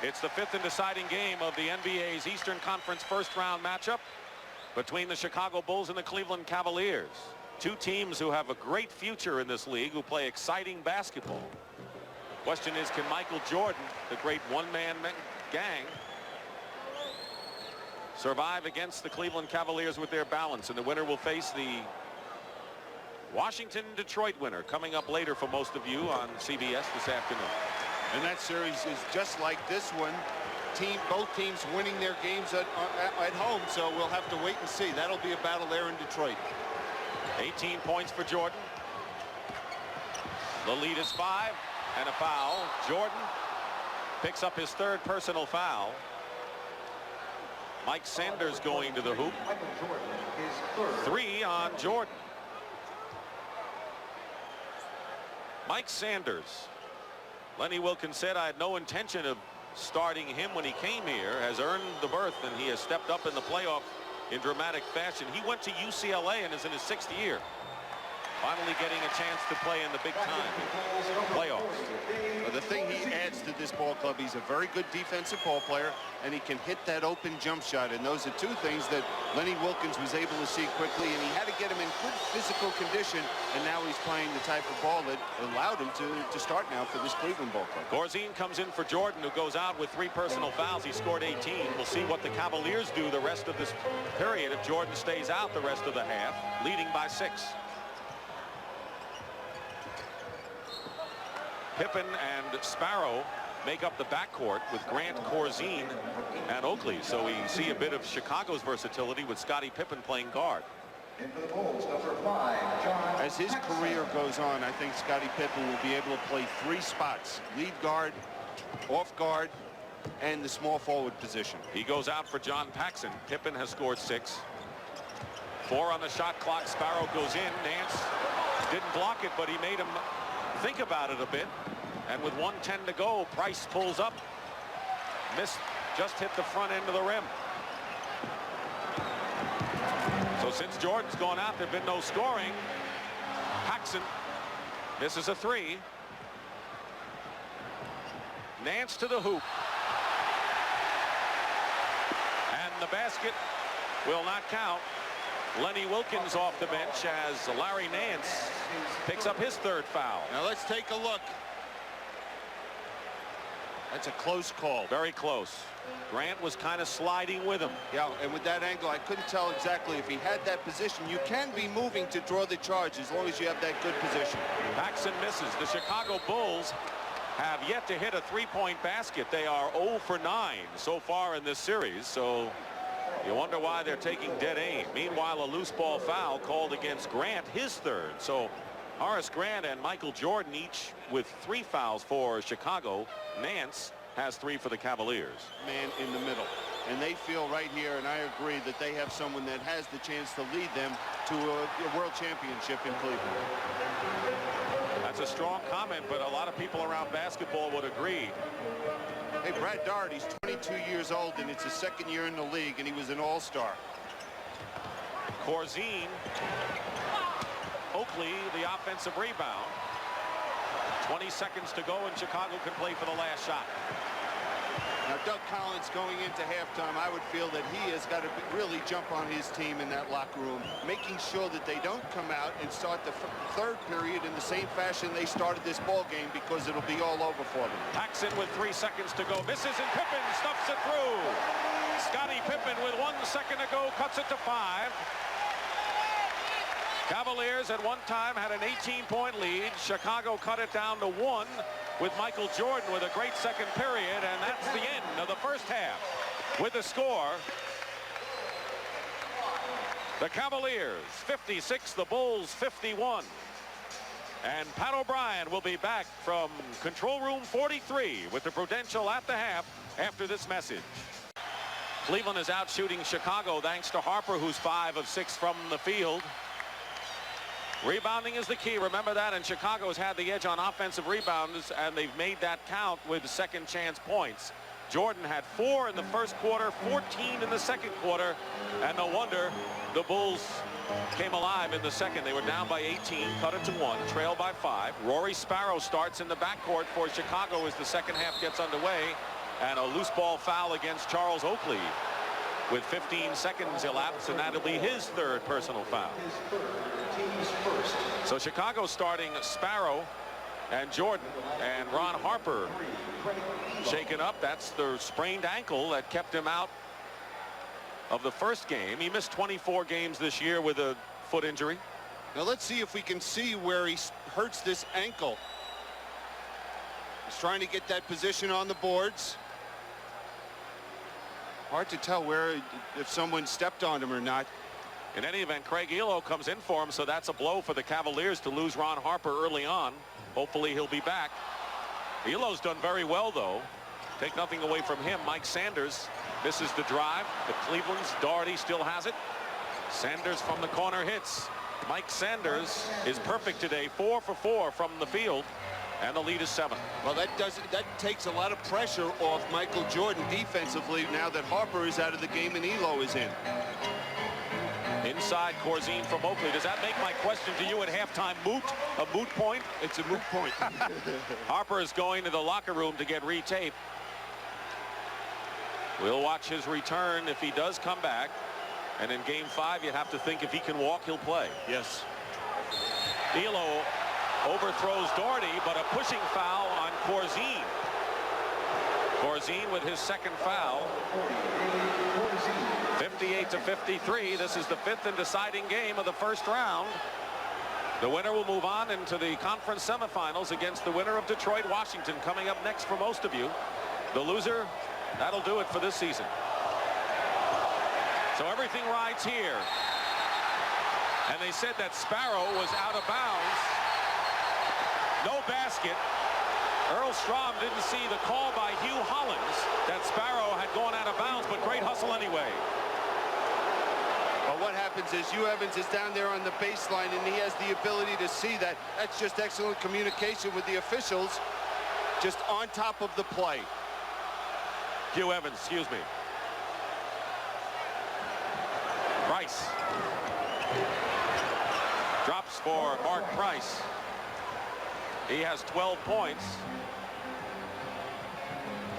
It's the 5th and deciding game of the NBA's Eastern Conference first-round matchup between the Chicago Bulls and the Cleveland Cavaliers. 2 teams who have a great future in this league, who play exciting basketball. Question is, can Michael Jordan, the great one-man gang, survive against the Cleveland Cavaliers with their balance? And the winner will face the Washington-Detroit winner, coming up later for most of you on CBS this afternoon. And that series is just like this one. Both teams winning their games at home, so we'll have to wait and see. That'll be a battle there in Detroit. 18 points for Jordan. The lead is 5 and a foul. Jordan picks up his 3rd personal foul. Mike Sanders going to the hoop. 3 on Jordan. Mike Sanders. Lenny Wilkins said, I had no intention of starting him when he came here, has earned the berth, and he has stepped up in the playoff in dramatic fashion. He went to UCLA and is in his 6th year. Finally getting a chance to play in the big time playoffs. Well, the thing he adds to this ball club, he's a very good defensive ball player, and he can hit that open jump shot. And those are 2 things that Lenny Wilkins was able to see quickly, and he had to get him in good physical condition, and now he's playing the type of ball that allowed him to start now for this Cleveland ball club. Corzine comes in for Jordan, who goes out with 3 personal fouls. He scored 18. We'll see what the Cavaliers do the rest of this period if Jordan stays out the rest of the half, leading by 6. Pippen and Sparrow make up the backcourt with Grant, Corzine, and Oakley. So we see a bit of Chicago's versatility with Scottie Pippen playing guard. As his career goes on, I think Scottie Pippen will be able to play 3 spots: lead guard, off guard, and the small forward position. He goes out for John Paxson. Pippen has scored 6. 4 on the shot clock. Sparrow goes in. Nance didn't block it, but he made him think about it a bit. And with 1:10 to go, Price pulls up. Missed, just hit the front end of the rim. So since Jordan's gone out, there's been no scoring. Paxson misses a 3. Nance to the hoop. And the basket will not count. Lenny Wilkins off the bench as Larry Nance picks up his 3rd foul. Now let's take a look. That's a close call. Very close. Grant was kind of sliding with him. Yeah, and with that angle, I couldn't tell exactly if he had that position. You can be moving to draw the charge as long as you have that good position. Paxson misses. The Chicago Bulls have yet to hit a 3-point basket. They are 0 for 9 so far in this series. So you wonder why they're taking dead aim. Meanwhile, a loose ball foul called against Grant, his 3rd. So Horace Grant and Michael Jordan each with 3 fouls for Chicago. Nance has 3 for the Cavaliers. Man in the middle. And they feel right here, and I agree, that they have someone that has the chance to lead them to a world championship in Cleveland. That's a strong comment, but a lot of people around basketball would agree. Hey, Brad Daugherty's 22 years old, and it's his 2nd year in the league, and he was an all-star. Corzine. Oakley, the offensive rebound. 20 seconds to go, and Chicago can play for the last shot. Now, Doug Collins going into halftime, I would feel that he has got to really jump on his team in that locker room, making sure that they don't come out and start the 3rd period in the same fashion they started this ball game, because it'll be all over for them. Paxson with 3 seconds to go. Misses, and Pippen stuffs it through. Scottie Pippen with 1 second to go cuts it to 5. Cavaliers at one time had an 18-point lead. Chicago cut it down to 1 with Michael Jordan with a great 2nd period, and that's the end of the 1st half. With the score, the Cavaliers 56, the Bulls 51. And Pat O'Brien will be back from Control Room 43 with the Prudential at the half after this message. Cleveland is out shooting Chicago thanks to Harper, who's 5 of 6 from the field. Rebounding is the key. Remember that, and Chicago's had the edge on offensive rebounds, and they've made that count with 2nd chance points. Jordan had 4 in the 1st quarter, 14 in the 2nd quarter, and no wonder the Bulls came alive in the 2nd. They were down by 18, cut it to 1, trailed by 5. Rory Sparrow starts in the backcourt for Chicago as the 2nd half gets underway, and a loose ball foul against Charles Oakley with 15 seconds elapsed, and that'll be his 3rd personal foul. So Chicago starting Sparrow and Jordan, and Ron Harper shaken up. That's the sprained ankle that kept him out of the 1st game. He missed 24 games this year with a foot injury. Now let's see if we can see where he hurts this ankle. He's trying to get that position on the boards. Hard to tell if someone stepped on him or not. In any event, Craig Elo comes in for him, so that's a blow for the Cavaliers to lose Ron Harper early on. Hopefully he'll be back. Elo's done very well, though. Take nothing away from him. Mike Sanders Misses the drive. The Cleveland's Doherty still has it. Sanders from the corner hits. Mike Sanders is perfect today, 4 for 4 from the field, and the lead is 7. Well, that takes a lot of pressure off Michael Jordan defensively now that Harper is out of the game and Elo is in. Inside Corzine from Oakley. Does that make my question to you at halftime a moot point? It's a moot point. Harper is going to the locker room to get retaped. We'll watch his return if he does come back. And in game 5, you have to think if he can walk, he'll play. Yes. Elo overthrows Doherty, but a pushing foul on Corzine. Corzine with his second foul. 58-53. This is the 5th and deciding game of the first round. The winner will move on into the conference semifinals against the winner of Detroit-Washington coming up next for most of you. The loser, that'll do it for this season. So everything rides here. And they said that Sparrow was out of bounds. No basket. Earl Strom didn't see the call by Hugh Hollins that Sparrow had gone out of bounds, but great hustle anyway. Well, what happens is Hugh Evans is down there on the baseline, and he has the ability to see that. That's just excellent communication with the officials, just on top of the play. Hugh Evans, excuse me. Price. Drops for Mark Price. He has 12 points.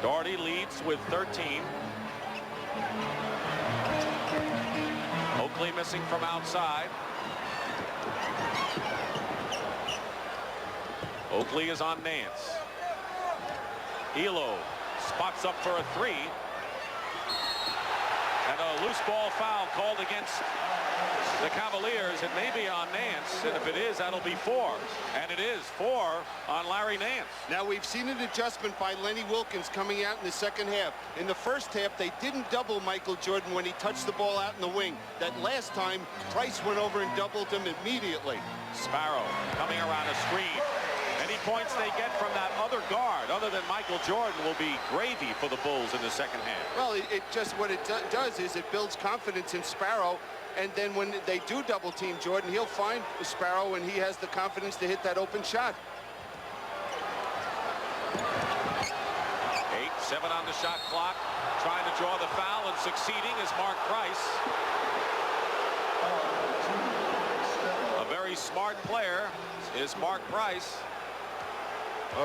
Doherty leads with 13. Oakley missing from outside. Oakley is on Nance. Elo spots up for a 3. And a loose ball foul called against the Cavaliers. It may be on Nance, and if it is, that'll be 4. And it is 4 on Larry Nance. Now we've seen an adjustment by Lenny Wilkins coming out in the second half. In the first half, they didn't double Michael Jordan when he touched the ball out in the wing. That last time, Price went over and doubled him immediately. Sparrow coming around a screen. Any points they get from that other guard, other than Michael Jordan, will be gravy for the Bulls in the second half. Well, it just what it does is it builds confidence in Sparrow. And then when they do double team Jordan, he'll find Sparrow, and he has the confidence to hit that open shot. 8-7 on the shot clock. Trying to draw the foul and succeeding is Mark Price. A very smart player is Mark Price.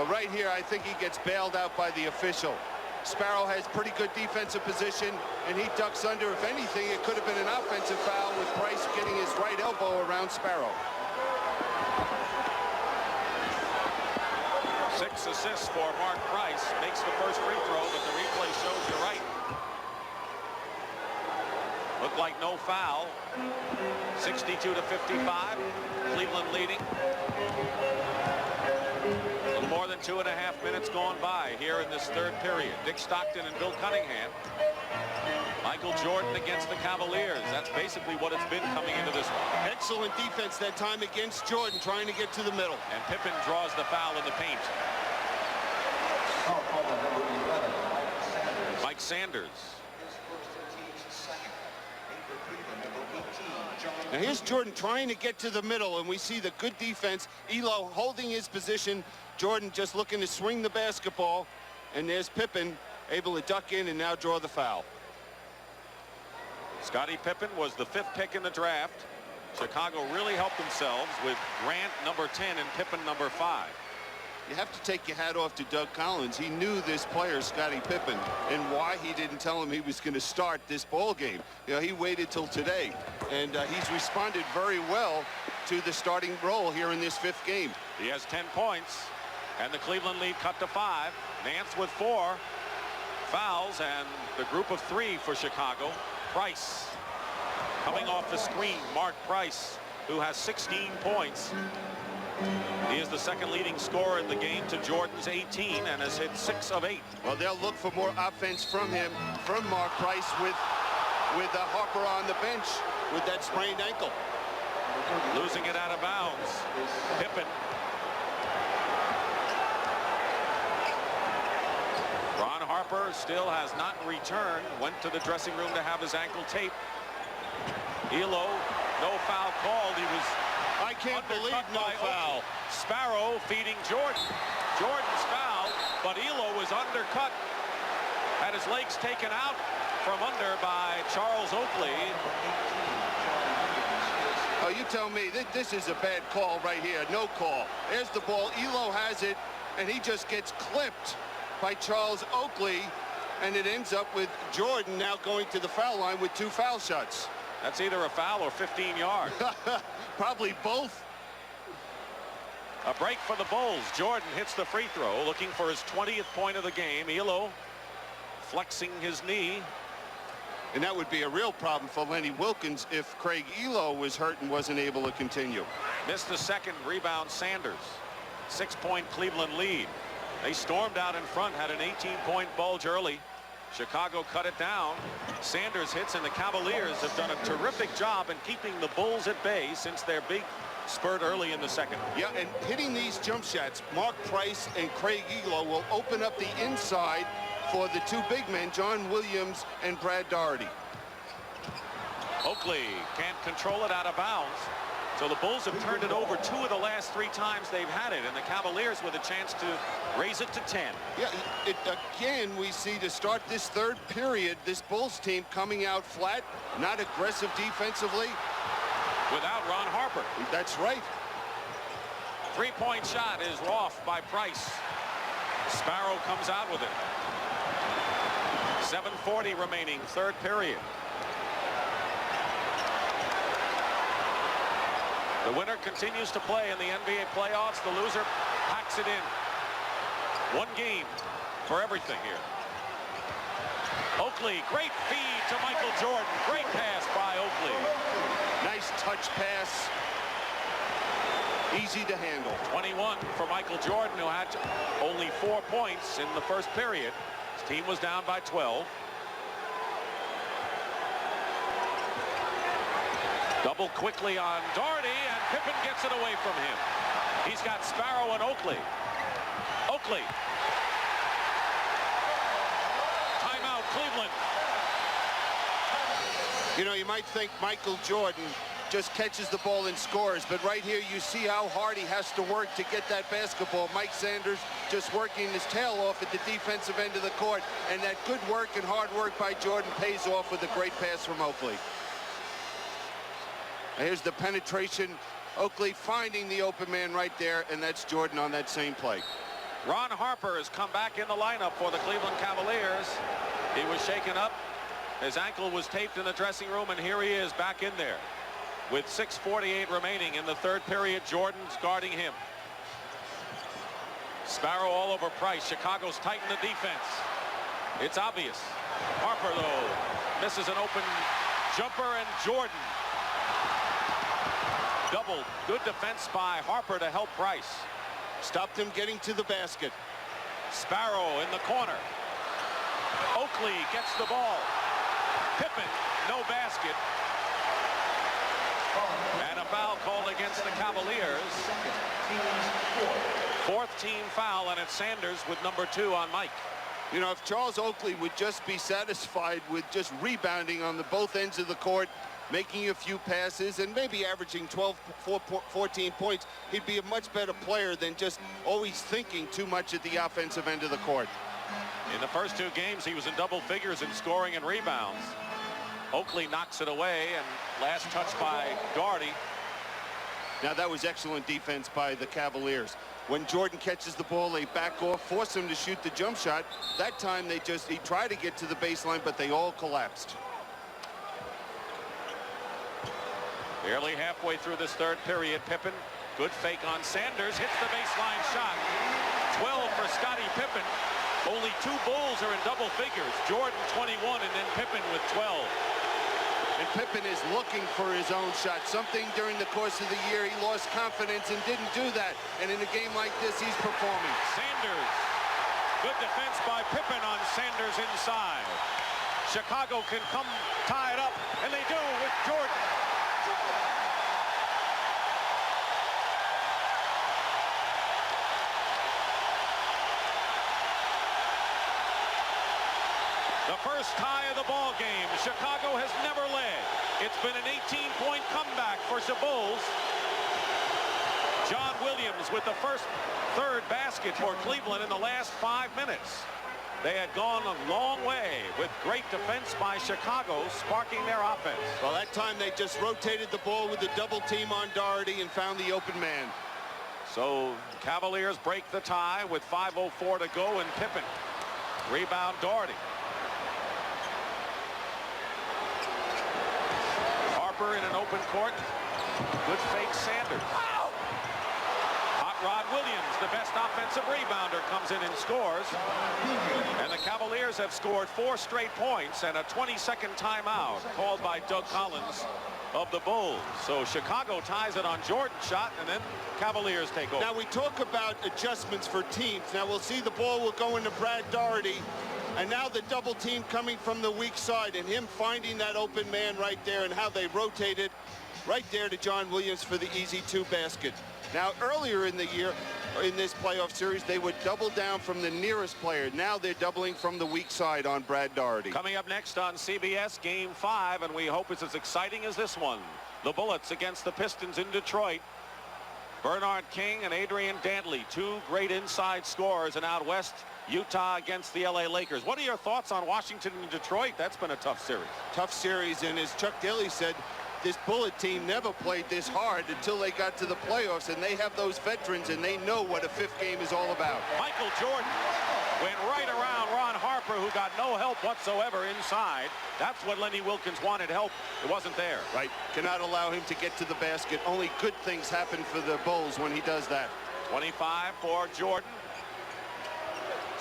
Right here, I think he gets bailed out by the official. Sparrow has pretty good defensive position, and he ducks under. If anything, it could have been an offensive foul with Price getting his right elbow around Sparrow. 6 assists for Mark Price. Makes the first free throw, but the replay shows you're right. Looked like no foul. 62-55. Cleveland leading. More than 2.5 minutes gone by here in this third period. Dick Stockton and Bill Cunningham. Michael Jordan against the Cavaliers. That's basically what it's been coming into this one. Excellent defense that time against Jordan, trying to get to the middle. And Pippen draws the foul in the paint. Mike Sanders. Now here's Jordan trying to get to the middle, and we see the good defense. Elo holding his position. Jordan just looking to swing the basketball, and there's Pippen able to duck in and now draw the foul. Scottie Pippen was the 5th pick in the draft. Chicago really helped themselves with Grant number 10 and Pippen number 5. You have to take your hat off to Doug Collins. He knew this player, Scottie Pippen, and why he didn't tell him he was going to start this ball game. You know, he waited till today, and he's responded very well to the starting role here in this 5th game. He has 10 points, and the Cleveland lead cut to 5. Nance with 4 fouls, and the group of 3 for Chicago. Price coming off the screen. Mark Price, who has 16 points. He is the second leading scorer in the game to Jordan's 18 and has hit 6 of 8. Well, they'll look for more offense from him, from Mark Price, with Harper on the bench with that sprained ankle. Losing it out of bounds. Pippen. Ron Harper still has not returned. Went to the dressing room to have his ankle taped. Elo, no foul called. He was I can't believe undercut no by foul. Oakley. Sparrow feeding Jordan. Jordan's foul, but Elo was undercut. Had his legs taken out from under by Charles Oakley. Oh, you tell me, this is a bad call right here. No call. There's the ball. Elo has it, and he just gets clipped by Charles Oakley, and it ends up with Jordan now going to the foul line with 2 foul shots. That's either a foul or 15 yards. Probably both. A break for the Bulls. Jordan hits the free throw, looking for his 20th point of the game. Elo flexing his knee. And that would be a real problem for Lenny Wilkins if Craig Elo was hurt and wasn't able to continue. Missed the second. Rebound Sanders. 6-point Cleveland lead. They stormed out in front, had an 18-point bulge early. Chicago cut it down. Sanders hits, and the Cavaliers have done a terrific job in keeping the Bulls at bay since their big spurt early in the second. Yeah, and hitting these jump shots, Mark Price and Craig Elo will open up the inside for the 2 big men, John Williams and Brad Daugherty. Oakley can't control it out of bounds. So the Bulls have turned it over 2 of the last 3 times they've had it, and the Cavaliers with a chance to raise it to 10. Yeah, again, we see to start this 3rd period, this Bulls team coming out flat, not aggressive defensively. Without Ron Harper. That's right. 3-point shot is off by Price. Sparrow comes out with it. 7:40 remaining, 3rd period. The winner continues to play in the NBA playoffs. The loser packs it in. 1 game for everything here. Oakley, great feed to Michael Jordan. Great pass by Oakley. Nice touch pass. Easy to handle. 21 for Michael Jordan, who had only 4 points in the first period. His team was down by 12. Double quickly on Daugherty, and Pippen gets it away from him. He's got Sparrow and Oakley. Oakley. Timeout, Cleveland. You know, you might think Michael Jordan just catches the ball and scores, but right here you see how hard he has to work to get that basketball. Mike Sanders just working his tail off at the defensive end of the court, and that good work and hard work by Jordan pays off with a great pass from Oakley. Here's the penetration. Oakley finding the open man right there, and that's Jordan on that same play. Ron Harper has come back in the lineup for the Cleveland Cavaliers. He was shaken up. His ankle was taped in the dressing room, and here he is back in there. With 6:48 remaining in the 3rd period, Jordan's guarding him. Sparrow all over Price. Chicago's tightened the defense. It's obvious. Harper, though, misses an open jumper, and Jordan. Double. Good defense by Harper to help Price. Stopped him getting to the basket. Sparrow in the corner. Oakley gets the ball. Pippen, no basket. And a foul called against the Cavaliers. 4th team foul, and it's Sanders with number 2 on Mike. You know, if Charles Oakley would just be satisfied with just rebounding on the both ends of the court, making a few passes, and maybe averaging 14 points, he'd be a much better player than just always thinking too much at the offensive end of the court. In the first 2 games, he was in double figures in scoring and rebounds. Oakley knocks it away, and last touch by Daugherty. Now that was excellent defense by the Cavaliers. When Jordan catches the ball, they back off, force him to shoot the jump shot. That time he tried to get to the baseline, but they all collapsed. Barely halfway through this 3rd period, Pippen, good fake on Sanders, hits the baseline shot. 12 for Scottie Pippen. Only 2 Bulls are in double figures. Jordan 21, and then Pippen with 12. And Pippen is looking for his own shot. Something during the course of the year he lost confidence and didn't do that. And in a game like this, he's performing. Sanders. Good defense by Pippen on Sanders inside. Chicago can come tie it up, and they do with Jordan. first tie of the ball game. Chicago has never led. It's been an 18-point comeback for the Bulls. John Williams with the third basket for Cleveland in the last 5 minutes. They had gone a long way with great defense by Chicago, sparking their offense. Well, that time they just rotated the ball with a double team on Doherty and found the open man. So Cavaliers break the tie with 5:04 to go, and Pippen. Rebound Doherty. Harper in an open court. Good fake Sanders. Hot Rod Williams, the best offensive rebounder, comes in and scores. And the Cavaliers have scored 4 straight points and a 22nd timeout called by Doug Collins of the Bulls. So Chicago ties it on Jordan's shot, and then Cavaliers take over. Now we talk about adjustments for teams. Now we'll see the ball will go into Brad Doherty, and now the double team coming from the weak side and him finding that open man right there, and how they rotated right there to John Williams for the easy 2 basket. Now earlier in the year, in this playoff series, they would double down from the nearest player. Now they're doubling from the weak side on Brad Doherty. Coming up next on CBS, Game 5, and we hope it's as exciting as this one. The Bullets against the Pistons in Detroit. Bernard King and Adrian Dantley, 2 great inside scorers, and out west, Utah against the LA Lakers. What are your thoughts on Washington and Detroit? That's been a tough series. Tough series, and as Chuck Daly said, this Bullet team never played this hard until they got to the playoffs, and they have those veterans, and they know what a 5th game is all about. Michael Jordan went right around Ron Harper, who got no help whatsoever inside. That's what Lenny Wilkins wanted help. It wasn't there. Right. Cannot allow him to get to the basket. Only good things happen for the Bulls when he does that. 25 for Jordan.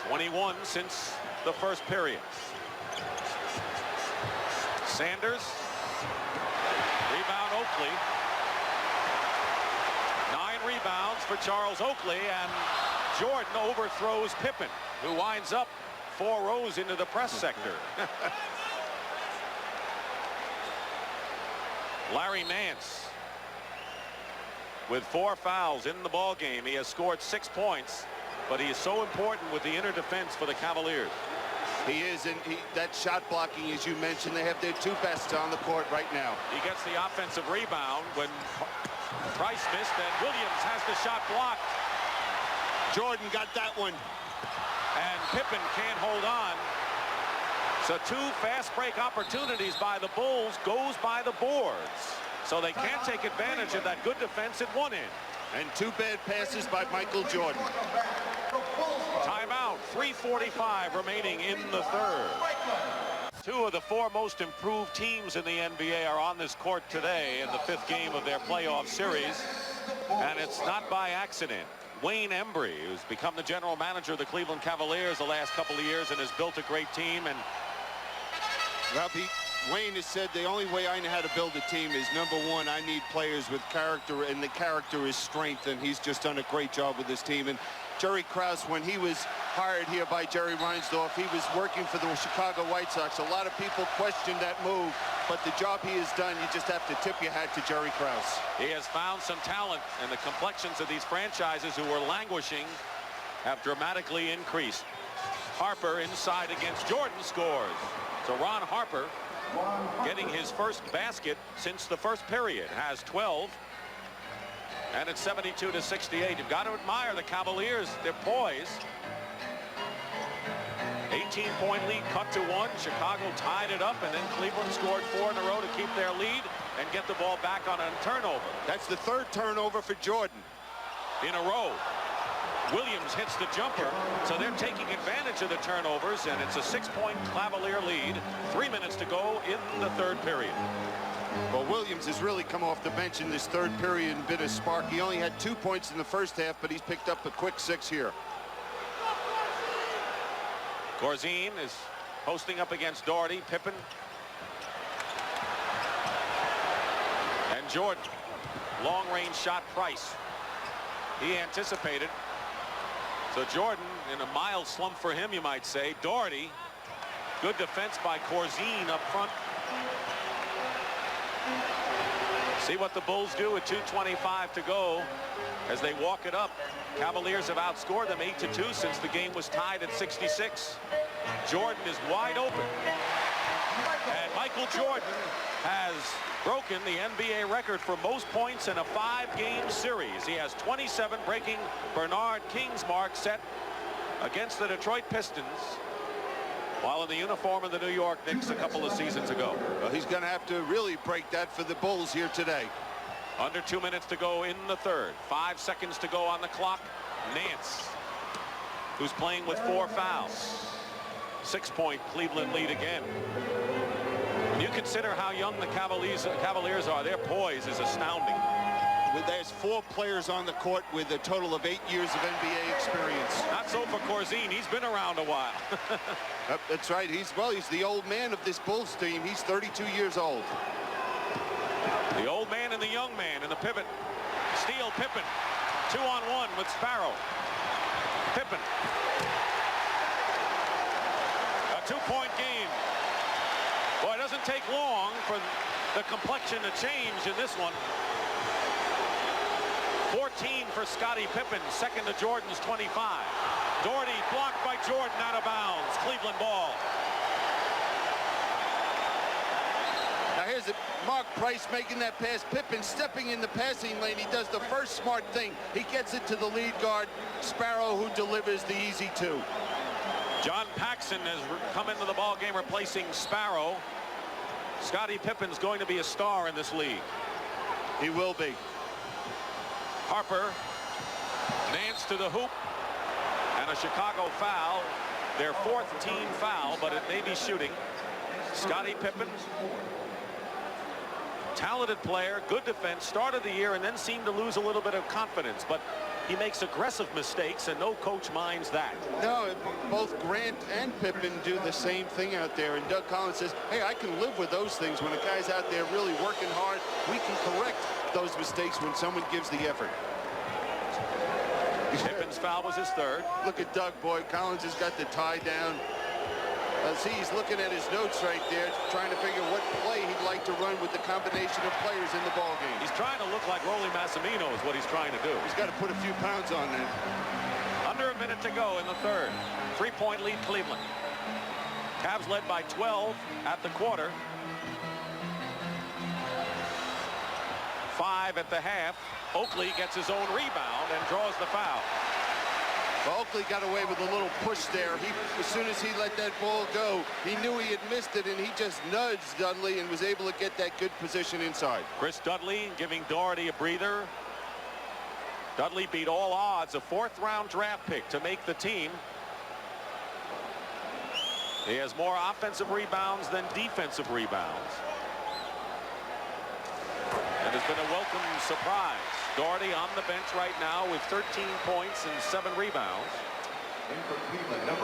21 since the first period. Sanders. Rebound Oakley. 9 rebounds for Charles Oakley, and Jordan overthrows Pippen, who winds up 4 rows into the press sector. Larry Nance with 4 fouls in the ball game. He has scored 6 points, but he is so important with the inner defense for the Cavaliers. He is, and that shot blocking, as you mentioned, they have their 2 best on the court right now. He gets the offensive rebound when Price missed, and Williams has the shot blocked. Jordan got that one. And Pippen can't hold on. So 2 fast break opportunities by the Bulls goes by the boards. So they can't take advantage of that good defense at one end. And 2 bad passes by Michael Jordan. Timeout, 3:45 remaining in the third. 2 of the 4 most improved teams in the NBA are on this court today in the 5th game of their playoff series. And it's not by accident. Wayne Embry, who's become the general manager of the Cleveland Cavaliers the last couple of years and has built a great team. And Wayne has said the only way I know how to build a team is, number 1, I need players with character, and the character is strength, and he's just done a great job with this team. And Jerry Krause, when he was hired here by Jerry Reinsdorf, he was working for the Chicago White Sox. A lot of people questioned that move, but the job he has done, you just have to tip your hat to Jerry Krause. He has found some talent, and the complexions of these franchises who were languishing have dramatically increased. Harper inside against Jordan scores. So Ron Harper, getting his first basket since the first period, has 12. And it's 72-68. You've got to admire the Cavaliers. They're poised. 18-point lead cut to 1. Chicago tied it up, and then Cleveland scored 4 in a row to keep their lead and get the ball back on a turnover. That's the 3rd turnover for Jordan in a row. Williams hits the jumper, so they're taking advantage of the turnovers, and it's a 6-point Cavalier lead. 3 minutes to go in the 3rd period. Well, Williams has really come off the bench in this 3rd period and been a spark. He only had 2 points in the first half, but he's picked up a quick 6 here. Corzine is posting up against Doherty. Pippen. And Jordan. Long-range shot Price. He anticipated. So Jordan in a mild slump for him, you might say. Doherty. Good defense by Corzine up front. See what the Bulls do with 2:25 to go as they walk it up. Cavaliers have outscored them 8-2 since the game was tied at 66. Jordan is wide open. And Michael Jordan has broken the NBA record for most points in a 5-game series. He has 27, breaking Bernard King's mark set against the Detroit Pistons while in the uniform of the New York Knicks a couple of seasons ago. Well, he's going to have to really break that for the Bulls here today. Under 2 minutes to go in the third. 5 seconds to go on the clock. Nance, who's playing with 4 fouls. 6-point Cleveland lead again. When you consider how young the Cavaliers are, their poise is astounding. There's 4 players on the court with a total of 8 years of NBA experience. Not so for Corzine. He's been around a while. That's right. He's the old man of this Bulls team. He's 32 years old. The old man and the young man in the pivot. Steal, Pippen. 2-on-1 with Sparrow. Pippen. A 2-point game. Boy, it doesn't take long for the complexion to change in this one. 14 for Scottie Pippen, second to Jordan's 25. Doherty blocked by Jordan, out of bounds. Cleveland ball. Now here's it. Mark Price making that pass. Pippen stepping in the passing lane. He does the first smart thing. He gets it to the lead guard, Sparrow, who delivers the easy 2. John Paxson has come into the ball game replacing Sparrow. Scottie Pippen's going to be a star in this league. He will be. Harper, Nance to the hoop, and a Chicago foul. Their 4th team foul, but it may be shooting. Scottie Pippen, talented player, good defense, started the year and then seemed to lose a little bit of confidence, but he makes aggressive mistakes and no coach minds that. No, both Grant and Pippen do the same thing out there, and Doug Collins says, hey, I can live with those things. When a guy's out there really working hard, we can correct those mistakes when someone gives the effort. Pippen's foul was his 3rd. Look at Doug, boy. Collins has got the tie down. See, he's looking at his notes right there, trying to figure what play he'd like to run with the combination of players in the ball game. He's trying to look like Rolly Massimino is what he's trying to do. He's got to put a few pounds on that. Under a minute to go in the third. 3-point lead Cleveland. Cavs led by 12 at the quarter. 5 at the half. Oakley gets his own rebound and draws the foul. Well, Oakley got away with a little push there. As soon as he let that ball go, he knew he had missed it, and he just nudged Dudley and was able to get that good position inside. Chris Dudley giving Doherty a breather. Dudley beat all odds, a 4th-round draft pick to make the team. He has more offensive rebounds than defensive rebounds. And has been a welcome surprise. Doherty on the bench right now with 13 points and 7 rebounds.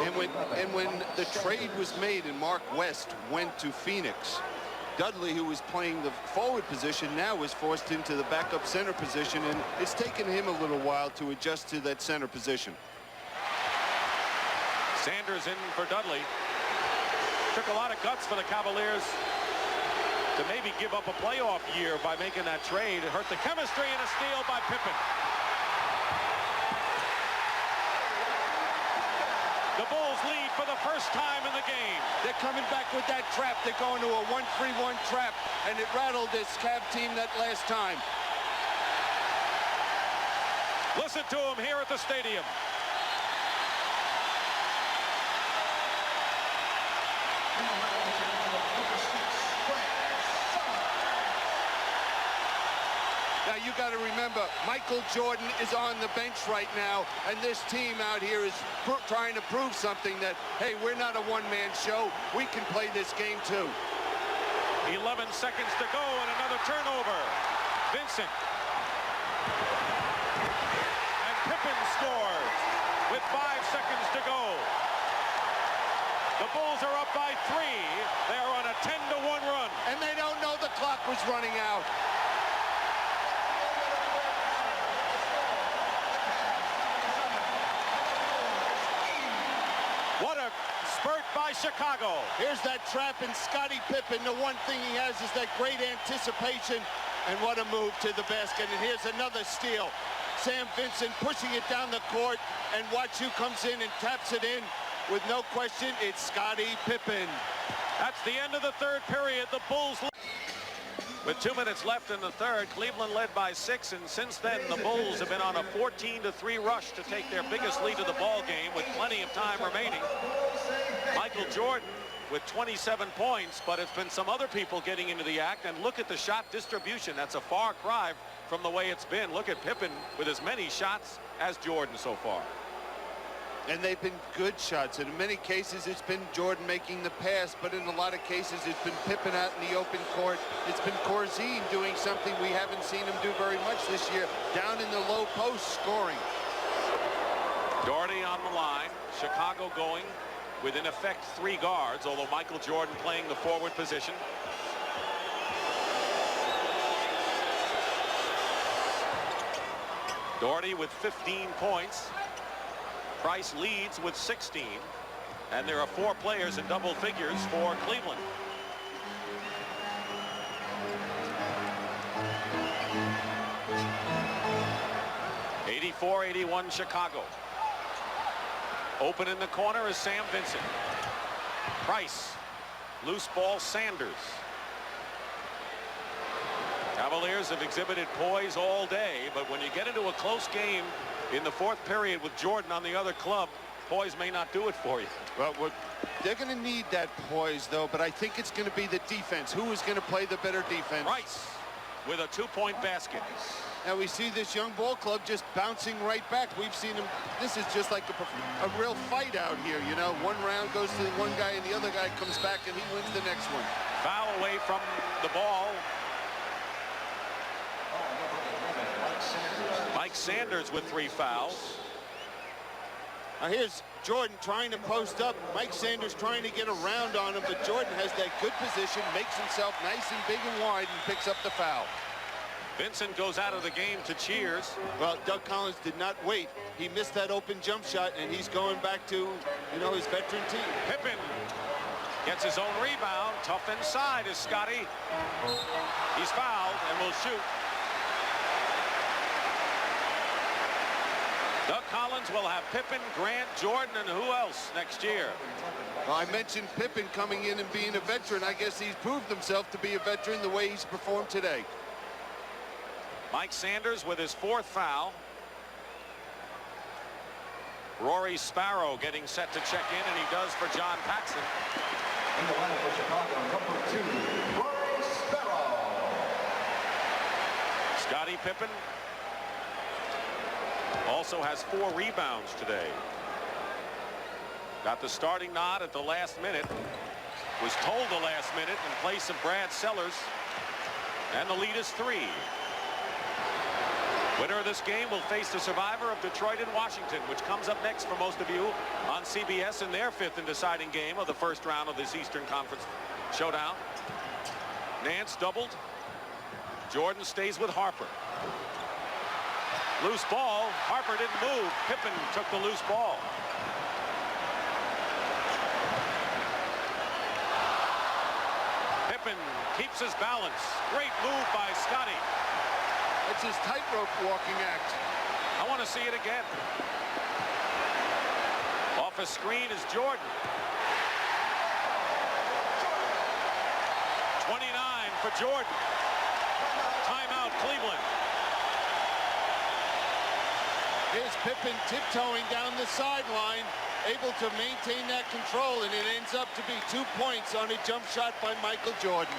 And when the trade was made and Mark West went to Phoenix, Dudley, who was playing the forward position, now was forced into the backup center position, and it's taken him a little while to adjust to that center position. Sanders in for Dudley. Took a lot of guts for the Cavaliers to maybe give up a playoff year by making that trade. It hurt the chemistry, and a steal by Pippen. The Bulls lead for the first time in the game. They're coming back with that trap. They're going to a 1-3-1 trap, and it rattled this Cav team that last time. Listen to him here at the stadium. Now, you got to remember, Michael Jordan is on the bench right now, and this team out here is trying to prove something that, hey, we're not a one-man show. We can play this game, too. 11 seconds to go, and another turnover. Vincent. And Pippen scores with 5 seconds to go. The Bulls are up by 3. They are on a 10-1 run. And they don't know the clock was running out. What a spurt by Chicago. Here's that trap, and Scottie Pippen, the one thing he has is that great anticipation. And what a move to the basket. And here's another steal. Sam Vincent pushing it down the court, and watch who comes in and taps it in. With no question, it's Scottie Pippen. That's the end of the third period. The Bulls, with 2 minutes left in the third, Cleveland led by 6, and since then the Bulls have been on a 14-3 rush to take their biggest lead of the ball game with plenty of time remaining. Michael Jordan with 27 points, but it's been some other people getting into the act, and look at the shot distribution. That's a far cry from the way it's been. Look at Pippen with as many shots as Jordan so far. And they've been good shots. And in many cases, it's been Jordan making the pass, but in a lot of cases, it's been Pippen out in the open court. It's been Corzine doing something we haven't seen him do very much this year, down in the low post scoring. Doherty on the line. Chicago going with, in effect, 3 guards, although Michael Jordan playing the forward position. Doherty with 15 points. Price leads with 16, and there are 4 players in double figures for Cleveland. (84-81) Chicago. Open in the corner is Sam Vincent. Price, loose ball Sanders. Cavaliers have exhibited poise all day, but when you get into a close game in the fourth period with Jordan on the other club, poise may not do it for you. Well, they're going to need that poise, though, but I think it's going to be the defense. Who is going to play the better defense? Price with a 2-point basket. Now we see this young ball club just bouncing right back. We've seen them. This is just like a real fight out here, you know. One round goes to one guy and the other guy comes back and he wins the next one. Foul away from the ball. Mike Sanders with 3 fouls. Now here's Jordan trying to post up. Mike Sanders trying to get around on him, but Jordan has that good position, makes himself nice and big and wide, and picks up the foul. Vincent goes out of the game to cheers. Well, Doug Collins did not wait. He missed that open jump shot, and he's going back to, you know, his veteran team. Pippen gets his own rebound. Tough inside is Scottie. He's fouled and will shoot. Doug Collins will have Pippen, Grant, Jordan, and who else next year? Well, I mentioned Pippen coming in and being a veteran. I guess he's proved himself to be a veteran the way he's performed today. Mike Sanders with his 4th foul. Rory Sparrow getting set to check in, and he does for John Paxson. In the lineup for Chicago, number 2, Rory Sparrow. Scottie Pippen also has 4 rebounds today. Got the starting nod at the last minute. Was told the last minute in place of Brad Sellers. And the lead is 3. Winner of this game will face the survivor of Detroit and Washington, which comes up next for most of you on CBS in their 5th and deciding game of the first round of this Eastern Conference showdown. Nance doubled. Jordan stays with Harper. Loose ball. Harper didn't move. Pippen took the loose ball. Pippen keeps his balance. Great move by Scottie. It's his tightrope walking act. I want to see it again. Off a screen is Jordan. 29 for Jordan. Timeout, Cleveland. Here's Pippen tiptoeing down the sideline, able to maintain that control, and it ends up to be 2 points on a jump shot by Michael Jordan.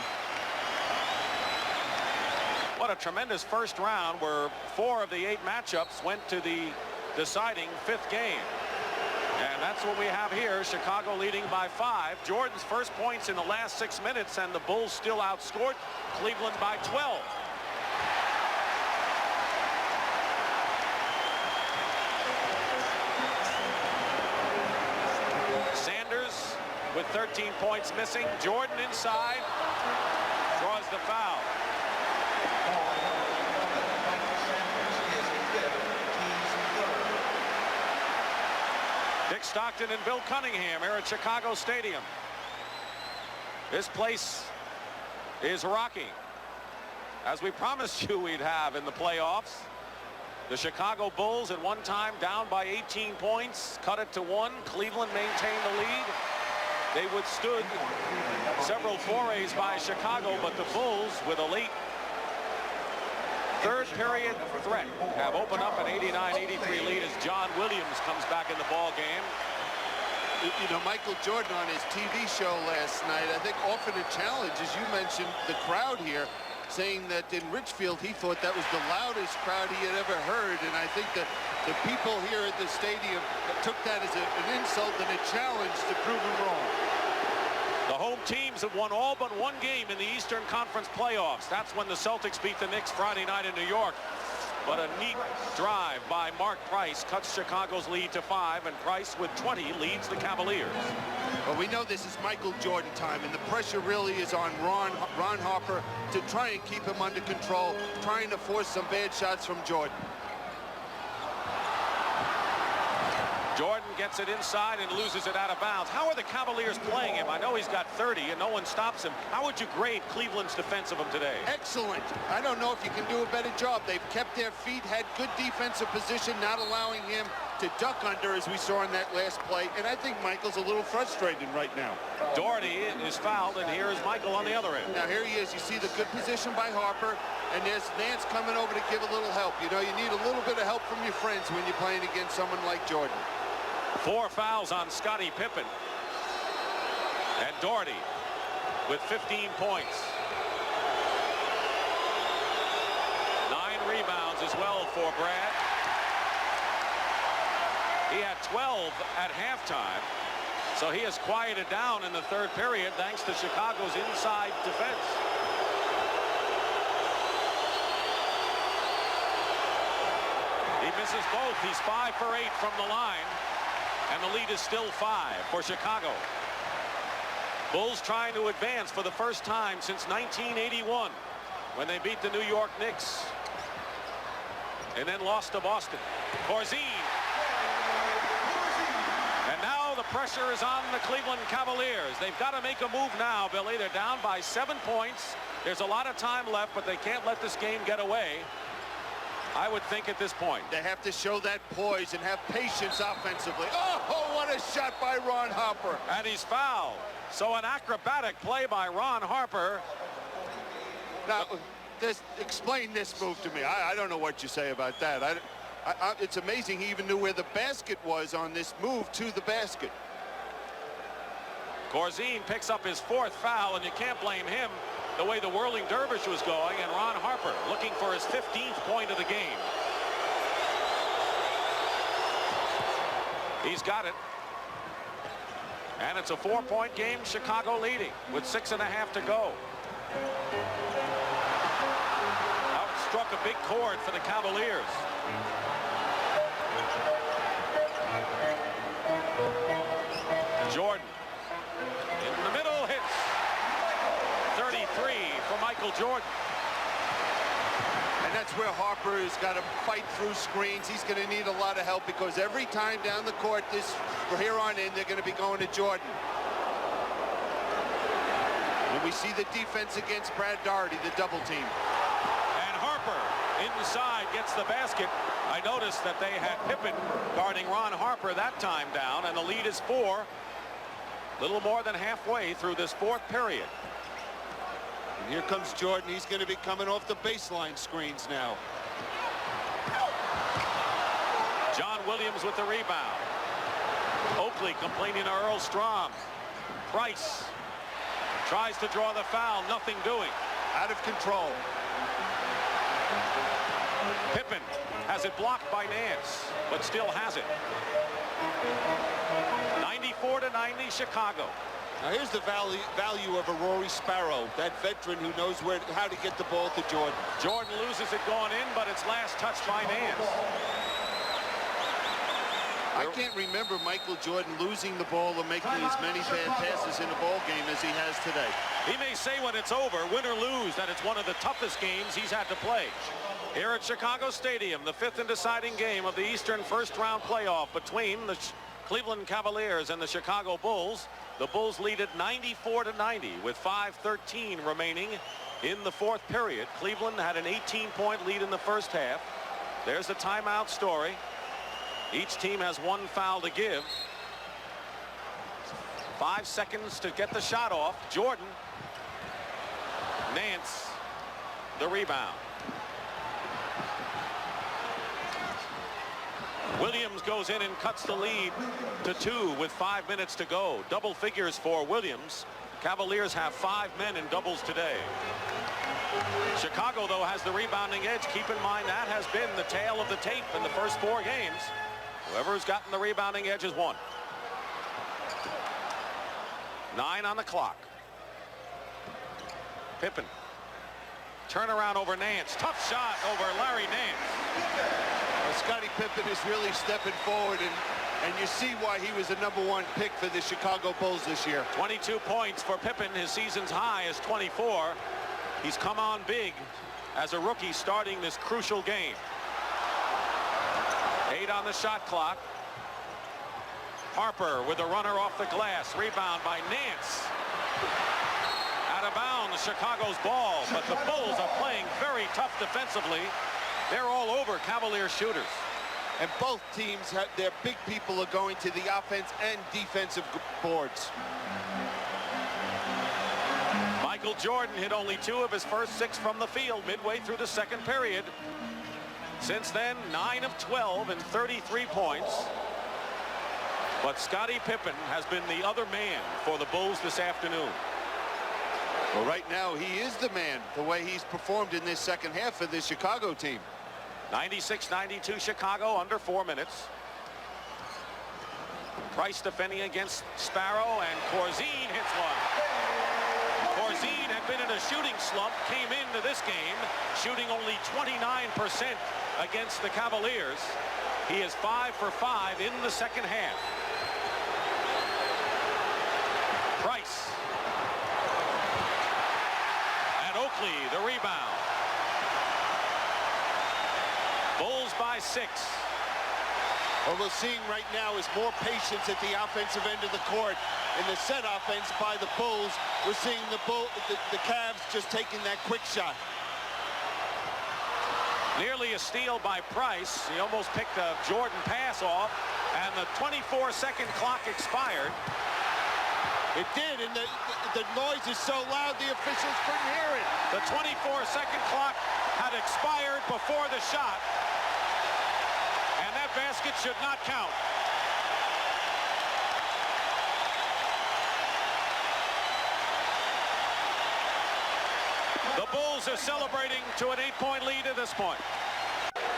What a tremendous first round where 4 of the 8 matchups went to the deciding 5th game. And that's what we have here. Chicago leading by 5. Jordan's first points in the last 6 minutes, and the Bulls still outscored Cleveland by 12. Sanders with 13 points missing. Jordan inside draws the foul. Dick Stockton and Bill Cunningham here at Chicago Stadium. This place is rocking as we promised you we'd have in the playoffs. The Chicago Bulls at one time down by 18 points, cut it to 1. Cleveland maintained the lead. They withstood several forays by Chicago, but the Bulls, with a late third period threat, have opened up an 89-83 lead as John Williams comes back in the ball game. You know, Michael Jordan on his TV show last night, I think offered a challenge, as you mentioned, the crowd here, saying that in Richfield he thought that was the loudest crowd he had ever heard, and I think that the people here at the stadium took that as an insult and a challenge to prove him wrong. The home teams have won all but one game in the Eastern Conference playoffs. That's when the Celtics beat the Knicks Friday night in New York. But a neat drive by Mark Price cuts Chicago's lead to 5, and Price with 20 leads the Cavaliers. Well, we know this is Michael Jordan time, and the pressure really is on Ron Harper to try and keep him under control, trying to force some bad shots from Jordan. Jordan gets it inside and loses it out of bounds. How are the Cavaliers playing him? I know he's got 30 and no one stops him. How would you grade Cleveland's defense of him today? Excellent. I don't know if you can do a better job. They've kept their feet, had good defensive position, not allowing him to duck under as we saw in that last play. And I think Michael's a little frustrated right now. Doherty is fouled, and here is Michael on the other end. Now here he is. You see the good position by Harper, and there's Nance coming over to give a little help. You know, you need a little bit of help from your friends when you're playing against someone like Jordan. 4 fouls on Scottie Pippen. And Doherty with 15 points. 9 rebounds as well for Brad. He had 12 at halftime, so he has quieted down in the third period thanks to Chicago's inside defense. He misses both. He's 5 for 8 from the line. And the lead is still 5 for Chicago. Bulls trying to advance for the first time since 1981 when they beat the New York Knicks and then lost to Boston. Corzine. And now the pressure is on the Cleveland Cavaliers. They've got to make a move now, Billy. They're down by 7 points. There's a lot of time left, but they can't let this game get away, I would think, at this point. They have to show that poise and have patience offensively. Oh, what a shot by Ron Harper. And he's fouled. So an acrobatic play by Ron Harper. Now, explain this move to me. I don't know what you say about that. It's amazing he even knew where the basket was on this move to the basket. Corzine picks up his 4th foul, and you can't blame him. The way the whirling dervish was going, and Ron Harper looking for his 15th point of the game. He's got it. And it's a 4-point game, Chicago leading with 6.5 to go. Outstruck a big chord for the Cavaliers. Jordan in the middle, hits. 33 for Michael Jordan. And that's where Harper has got to fight through screens. He's going to need a lot of help because every time down the court from here on in, they're going to be going to Jordan. When we see the defense against Brad Doherty, the double team. And Harper inside gets the basket. I noticed that they had Pippen guarding Ron Harper that time down, and the lead is 4. Little more than halfway through this 4th period. And here comes Jordan. He's going to be coming off the baseline screens now. John Williams with the rebound. Oakley complaining to Earl Strom. Price tries to draw the foul. Nothing doing. Out of control. Pippen has it blocked by Nance, but still has it. 94-90 Chicago. Now here's the value of a Rory Sparrow, that veteran who knows how to get the ball to Jordan. Jordan loses it going in, but it's last touched by Nance. I can't remember Michael Jordan losing the ball or making as many bad passes in a ball game as he has today. He may say when it's over, win or lose, that it's one of the toughest games he's had to play. Here at Chicago Stadium, the 5th and deciding game of the Eastern first-round playoff between the Cleveland Cavaliers and the Chicago Bulls. The Bulls lead at 94-90 with 5:13 remaining in the fourth period. Cleveland had an 18-point lead in the first half. There's the timeout story. Each team has one foul to give. 5 seconds to get the shot off. Jordan. Nance, the rebound. Williams goes in and cuts the lead to 2 with 5 minutes to go. Double figures for Williams. Cavaliers have 5 men in doubles today. Chicago, though, has the rebounding edge. Keep in mind that has been the tale of the tape in the first 4 games. Whoever's gotten the rebounding edge has won. 9 on the clock. Pippen. Turnaround over Nance. Tough shot over Larry Nance. Scottie Pippen is really stepping forward, and you see why he was the #1 pick for the Chicago Bulls this year. 22 points for Pippen. His season's high is 24. He's come on big as a rookie starting this crucial game. 8 on the shot clock. Harper with a runner off the glass. Rebound by Nance. Out of bounds, Chicago's ball, but the Bulls are playing very tough defensively. They're all over Cavalier shooters. And both teams, their big people are going to the offense and defensive boards. Michael Jordan hit only 2 of his first 6 from the field midway through the second period. Since then, 9 of 12 and 33 points. But Scottie Pippen has been the other man for the Bulls this afternoon. Well, right now, he is the man, the way he's performed in this second half for this Chicago team. 96-92 Chicago, under 4 minutes. Price defending against Sparrow, and Corzine hits one. Corzine had been in a shooting slump, came into this game shooting only 29% against the Cavaliers. He is 5 for 5 in the second half. Price. And Oakley, the rebound. Bulls by 6. What we're seeing right now is more patience at the offensive end of the court. In the set offense by the Bulls, we're seeing the Cavs just taking that quick shot. Nearly a steal by Price. He almost picked a Jordan pass off, and the 24-second clock expired. It did, and the noise is so loud the officials couldn't hear it. The 24-second clock had expired before the shot, and that basket should not count. The Bulls are celebrating to an 8-point lead at this point.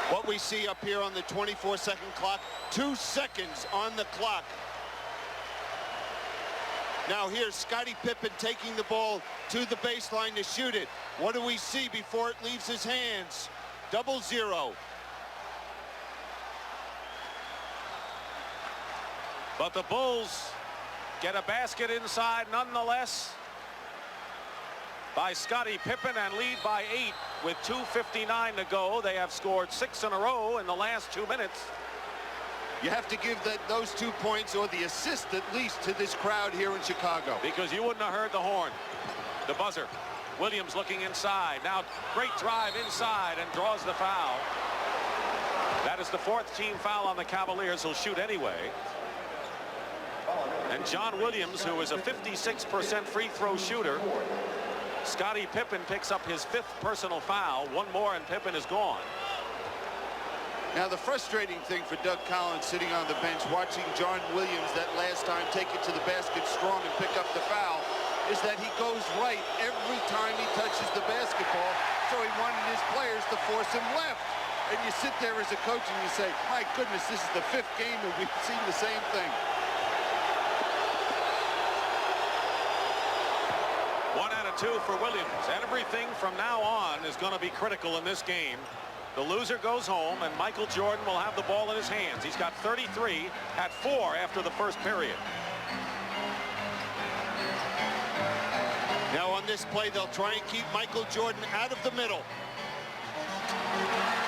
What we see up here on the 24-second clock, 2 seconds on the clock. Now here's Scottie Pippen taking the ball to the baseline to shoot it. What do we see before it leaves his hands? 0-0. But the Bulls get a basket inside nonetheless by Scottie Pippen and lead by 8 with 2:59 to go. They have scored 6 in a row in the last 2 minutes. You have to give those 2 points or the assist at least to this crowd here in Chicago. Because you wouldn't have heard the horn. The buzzer. Williams looking inside. Now great drive inside and draws the foul. That is the 4th team foul on the Cavaliers. He'll shoot anyway. And John Williams, who is a 56% free throw shooter, Scottie Pippen picks up his 5th personal foul. 1 more and Pippen is gone. Now the frustrating thing for Doug Collins sitting on the bench watching John Williams that last time take it to the basket strong and pick up the foul is that he goes right every time he touches the basketball, so he wanted his players to force him left. And you sit there as a coach and you say, my goodness, this is the 5th game and we've seen the same thing. 1 out of 2 for Williams. Everything from now on is going to be critical in this game. The loser goes home, and Michael Jordan will have the ball in his hands. He's got 33 at 4 after the first period. Now on this play, they'll try and keep Michael Jordan out of the middle.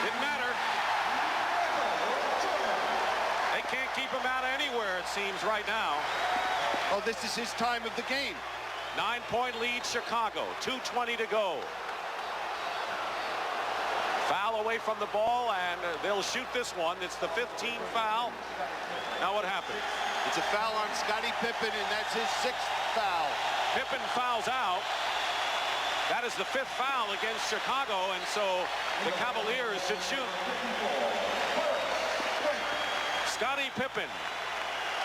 Didn't matter. They can't keep him out anywhere, it seems, right now. Oh, this is his time of the game. 9-point lead, Chicago. 2:20 to go. Foul away from the ball, and they'll shoot this one. It's the 15th foul. Now what happened? It's a foul on Scottie Pippen, and that's his 6th foul. Pippen fouls out. That is the 5th foul against Chicago, and so the Cavaliers should shoot. Scottie Pippen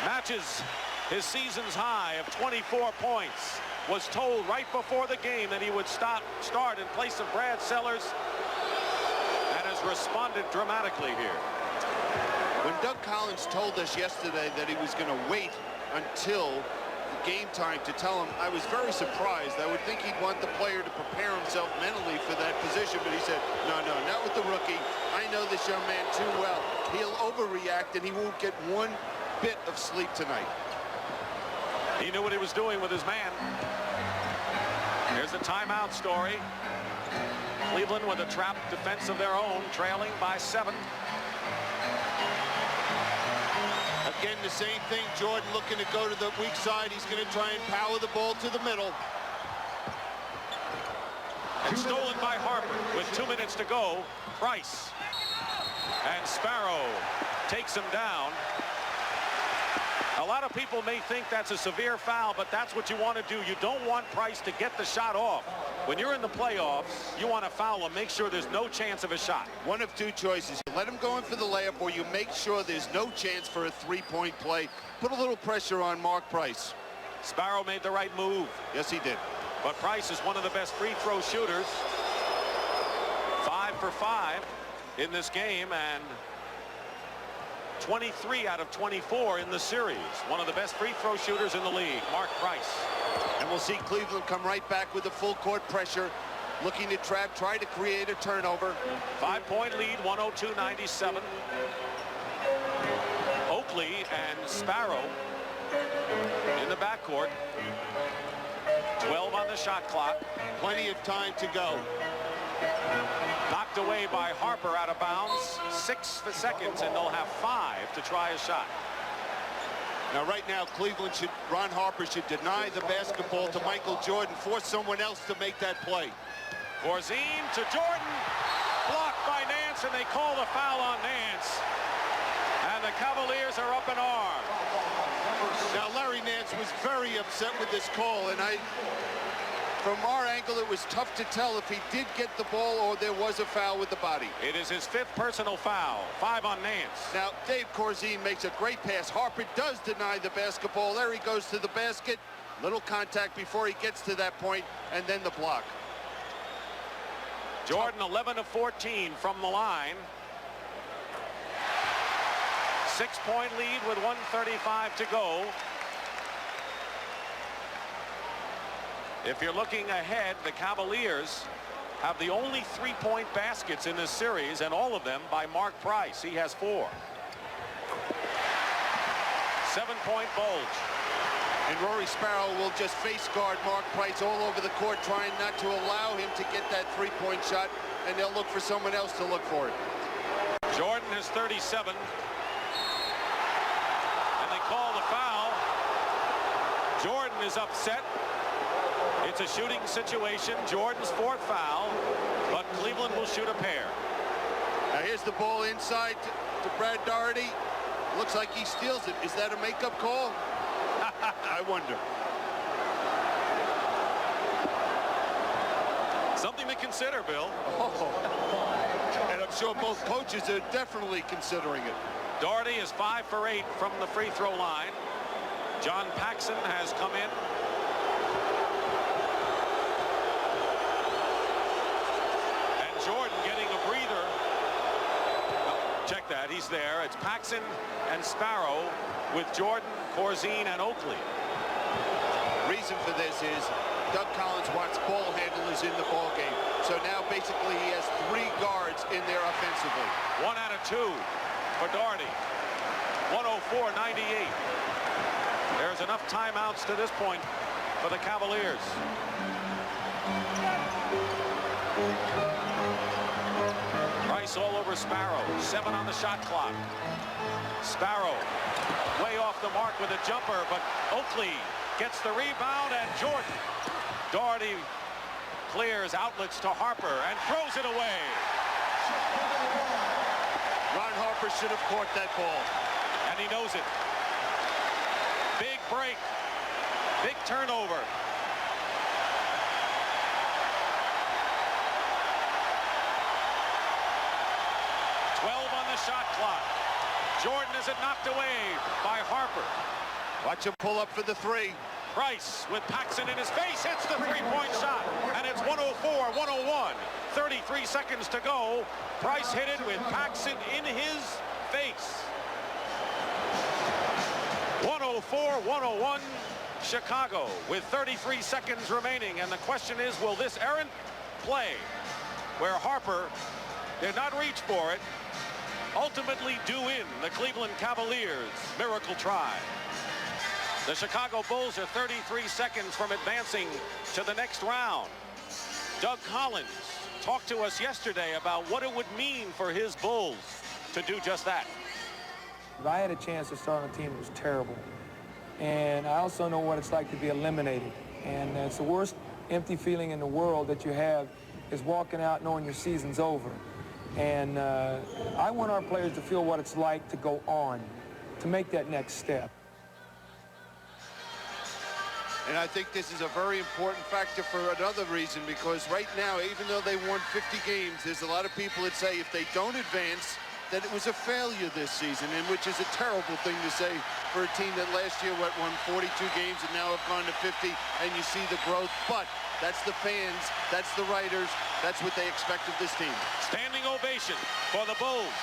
matches his season's high of 24 points. Was told right before the game that he would start in place of Brad Sellers, and has responded dramatically here. When Doug Collins told us yesterday that he was going to wait until game time to tell him, I was very surprised. I would think he'd want the player to prepare himself mentally for that position, but he said, no, not with the rookie. I know this young man too well. He'll overreact, and he won't get one bit of sleep tonight. He knew what he was doing with his man. Here's the timeout story. Cleveland with a trap defense of their own, trailing by 7. Again, the same thing. Jordan looking to go to the weak side. He's going to try and power the ball to the middle. And stolen by Harper with 2 minutes to go. Price. And Sparrow takes him down. A lot of people may think that's a severe foul, but that's what you want to do. You don't want Price to get the shot off. When you're in the playoffs, you want to foul him, make sure there's no chance of a shot. One of two choices. You let him go in for the layup, or you make sure there's no chance for a three-point play. Put a little pressure on Mark Price. Sparrow made the right move. Yes, he did. But Price is one of the best free throw shooters. 5 for 5 in this game, and 23 out of 24 in the series. One of the best free throw shooters in the league, Mark Price. And we'll see Cleveland come right back with the full court pressure, looking to trap, try to create a turnover. 5-point lead, 102-97. Oakley and Sparrow in the backcourt. 12 on the shot clock. Plenty of time to go. Knocked away by Harper out of bounds. 6 seconds, and they'll have 5 to try a shot. Now, right now, Ron Harper should deny the basketball to Michael Jordan, force someone else to make that play. Corzine to Jordan. Blocked by Nance, and they call the foul on Nance. And the Cavaliers are up in arms. Now, Larry Nance was very upset with this call, and from our angle, it was tough to tell if he did get the ball or there was a foul with the body. It is his 5th personal foul. 5 on Nance. Now, Dave Corzine makes a great pass. Harper does deny the basketball. There he goes to the basket. Little contact before he gets to that point, and then the block. Jordan 11 of 14 from the line. 6-point lead with 1:35 to go. If you're looking ahead, the Cavaliers have the only 3-point baskets in this series, and all of them by Mark Price. He has 4. 7-point bulge. And Rory Sparrow will just face guard Mark Price all over the court, trying not to allow him to get that 3-point shot, and they'll look for someone else to look for it. Jordan has 37. And they call the foul. Jordan is upset. It's a shooting situation. Jordan's 4th foul, but Cleveland will shoot a pair. Now here's the ball inside to Brad Daugherty. Looks like he steals it. Is that a makeup call? I wonder. Something to consider, Bill. Oh. And I'm sure both coaches are definitely considering it. Daugherty is 5 for 8 from the free throw line. John Paxson has come in. Jordan getting a breather. Check that, he's there. It's Paxson and Sparrow with Jordan, Corzine, and Oakley. Reason for this is Doug Collins wants ball handlers in the ball game. So now basically he has 3 guards in there offensively. 1 out of 2 for Daugherty. 104-98. There's enough timeouts to this point for the Cavaliers. Price all over Sparrow. 7 on the shot clock. Sparrow way off the mark with a jumper, but Oakley gets the rebound, and Jordan. Doherty clears outlets to Harper and throws it away. Ron Harper should have caught that ball. And he knows it. Big break. Big turnover. Shot clock. Jordan has it knocked away by Harper. Watch him pull up for the three. Price with Paxson in his face hits the three-point shot, and it's 104-101. 33 seconds to go. Price hit it with Paxson in his face. 104-101. Chicago with 33 seconds remaining, and the question is, will this errant play where Harper did not reach for it ultimately do in the Cleveland Cavaliers' miracle try? The Chicago Bulls are 33 seconds from advancing to the next round. Doug Collins talked to us yesterday about what it would mean for his Bulls to do just that. I had a chance to start on a team that was terrible. And I also know what it's like to be eliminated. And it's the worst empty feeling in the world that you have is walking out knowing your season's over. And I want our players to feel what it's like to go on, to make that next step. And I think this is a very important factor for another reason, because right now, even though they won 50 games, there's a lot of people that say if they don't advance, that it was a failure this season, and which is a terrible thing to say for a team that last year won 42 games and now have gone to 50, and you see the growth. But that's the fans, that's the writers, that's what they expect of this team. Standing ovation for the Bulls.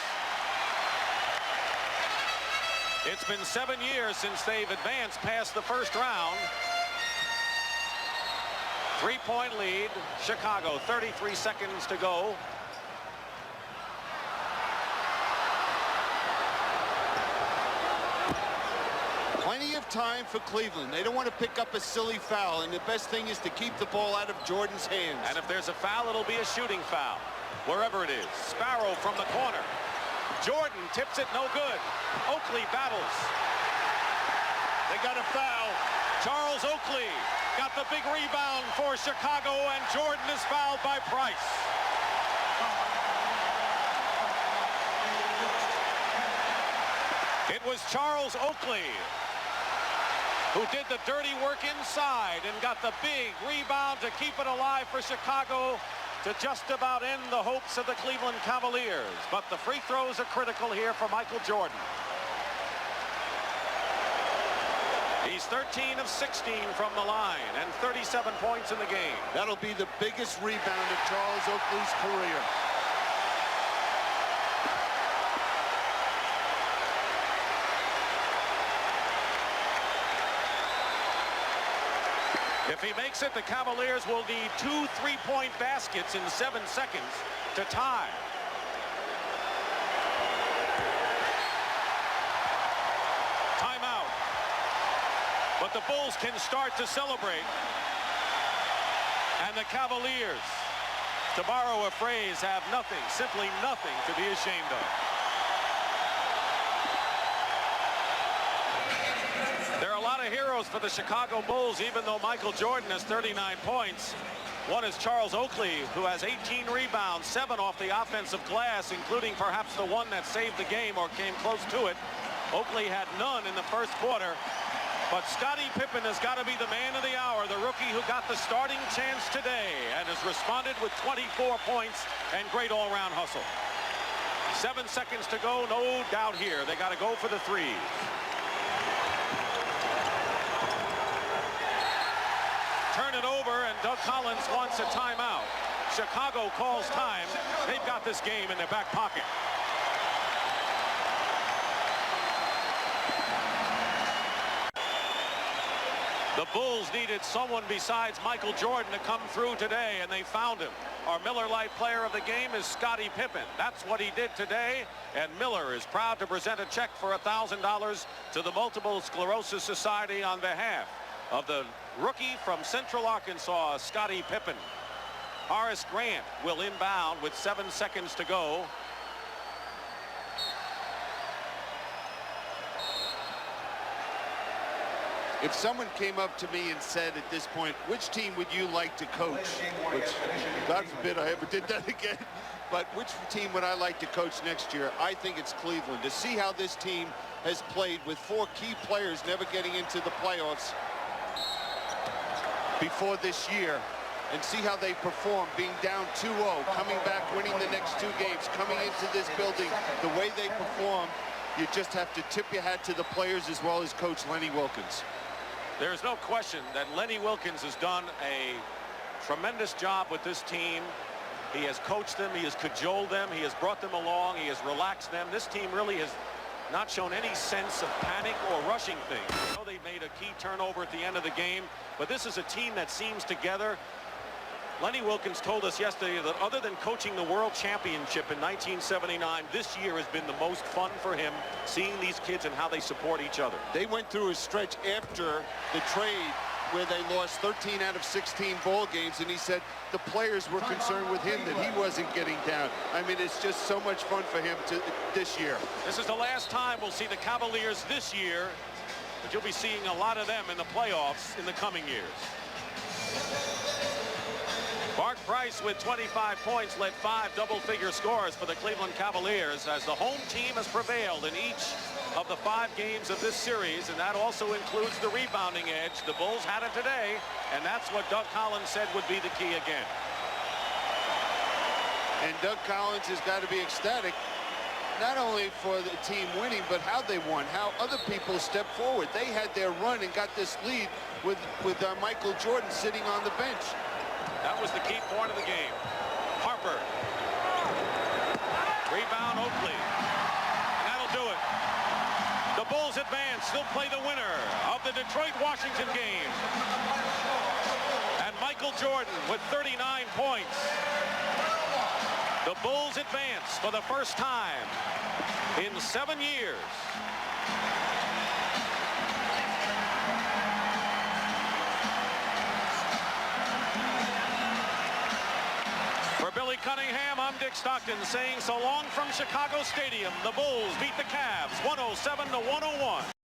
It's been 7 years since they've advanced past the first round. 3-point lead, Chicago, 33 seconds to go. Plenty of time for Cleveland. They don't want to pick up a silly foul, and the best thing is to keep the ball out of Jordan's hands. And if there's a foul, it'll be a shooting foul, wherever it is. Sparrow from the corner. Jordan tips it, no good. Oakley battles. They got a foul. Charles Oakley got the big rebound for Chicago, and Jordan is fouled by Price. It was Charles Oakley who did the dirty work inside and got the big rebound to keep it alive for Chicago to just about end the hopes of the Cleveland Cavaliers. But the free throws are critical here for Michael Jordan. He's 13 of 16 from the line and 37 points in the game. That'll be the biggest rebound of Charles Oakley's career. If he makes it, the Cavaliers will need 2 3-point baskets in 7 seconds to tie. Timeout. But the Bulls can start to celebrate. And the Cavaliers, to borrow a phrase, have nothing, simply nothing to be ashamed of. There are a lot of heroes for the Chicago Bulls, even though Michael Jordan has 39 points. One is Charles Oakley, who has 18 rebounds, 7 off the offensive glass, including perhaps the one that saved the game or came close to it. Oakley had none in the first quarter. But Scottie Pippen has got to be the man of the hour, the rookie who got the starting chance today and has responded with 24 points and great all-around hustle. 7 seconds to go, no doubt here. They got to go for the threes. Turn it over, and Doug Collins wants a timeout. Chicago calls time. They've got this game in their back pocket. The Bulls needed someone besides Michael Jordan to come through today, and they found him. Our Miller Lite player of the game is Scottie Pippen. That's what he did today, and Miller is proud to present a check for $1,000 to the Multiple Sclerosis Society on behalf of the rookie from Central Arkansas, Scottie Pippen. Horace Grant will inbound with 7 seconds to go. If someone came up to me and said at this point, which team would you like to coach? Which, God forbid I ever did that again. But which team would I like to coach next year? I think it's Cleveland. To see how this team has played with 4 key players never getting into the playoffs before this year, and see how they perform, being down 2-0, coming back, winning the next 2 games, coming into this building, the way they perform, you just have to tip your hat to the players as well as Coach Lenny Wilkens. There's no question that Lenny Wilkens has done a tremendous job with this team. He has coached them, he has cajoled them, he has brought them along, he has relaxed them. This team really has not shown any sense of panic or rushing things. I know they made a key turnover at the end of the game, but this is a team that seems together. Lenny Wilkens told us yesterday that other than coaching the World Championship in 1979, this year has been the most fun for him, seeing these kids and how they support each other. They went through a stretch after the trade where they lost 13 out of 16 ball games, and he said the players were concerned with him that he wasn't getting down. I mean, it's just so much fun for him this year. This is the last time we'll see the Cavaliers this year, but you'll be seeing a lot of them in the playoffs in the coming years. Mark Price with 25 points led 5 double-figure scores for the Cleveland Cavaliers as the home team has prevailed in each of the 5 games of this series, and that also includes the rebounding edge. The Bulls had it today, and that's what Doug Collins said would be the key again. And Doug Collins has got to be ecstatic, not only for the team winning, but how they won, how other people stepped forward. They had their run and got this lead with Michael Jordan sitting on the bench. That was the key point of the game. Harper. Rebound Oakley. And that'll do it. The Bulls advance. They'll play the winner of the Detroit-Washington game. And Michael Jordan with 39 points. The Bulls advance for the first time in 7 years. For Billy Cunningham, I'm Dick Stockton saying so long from Chicago Stadium. The Bulls beat the Cavs 107-101.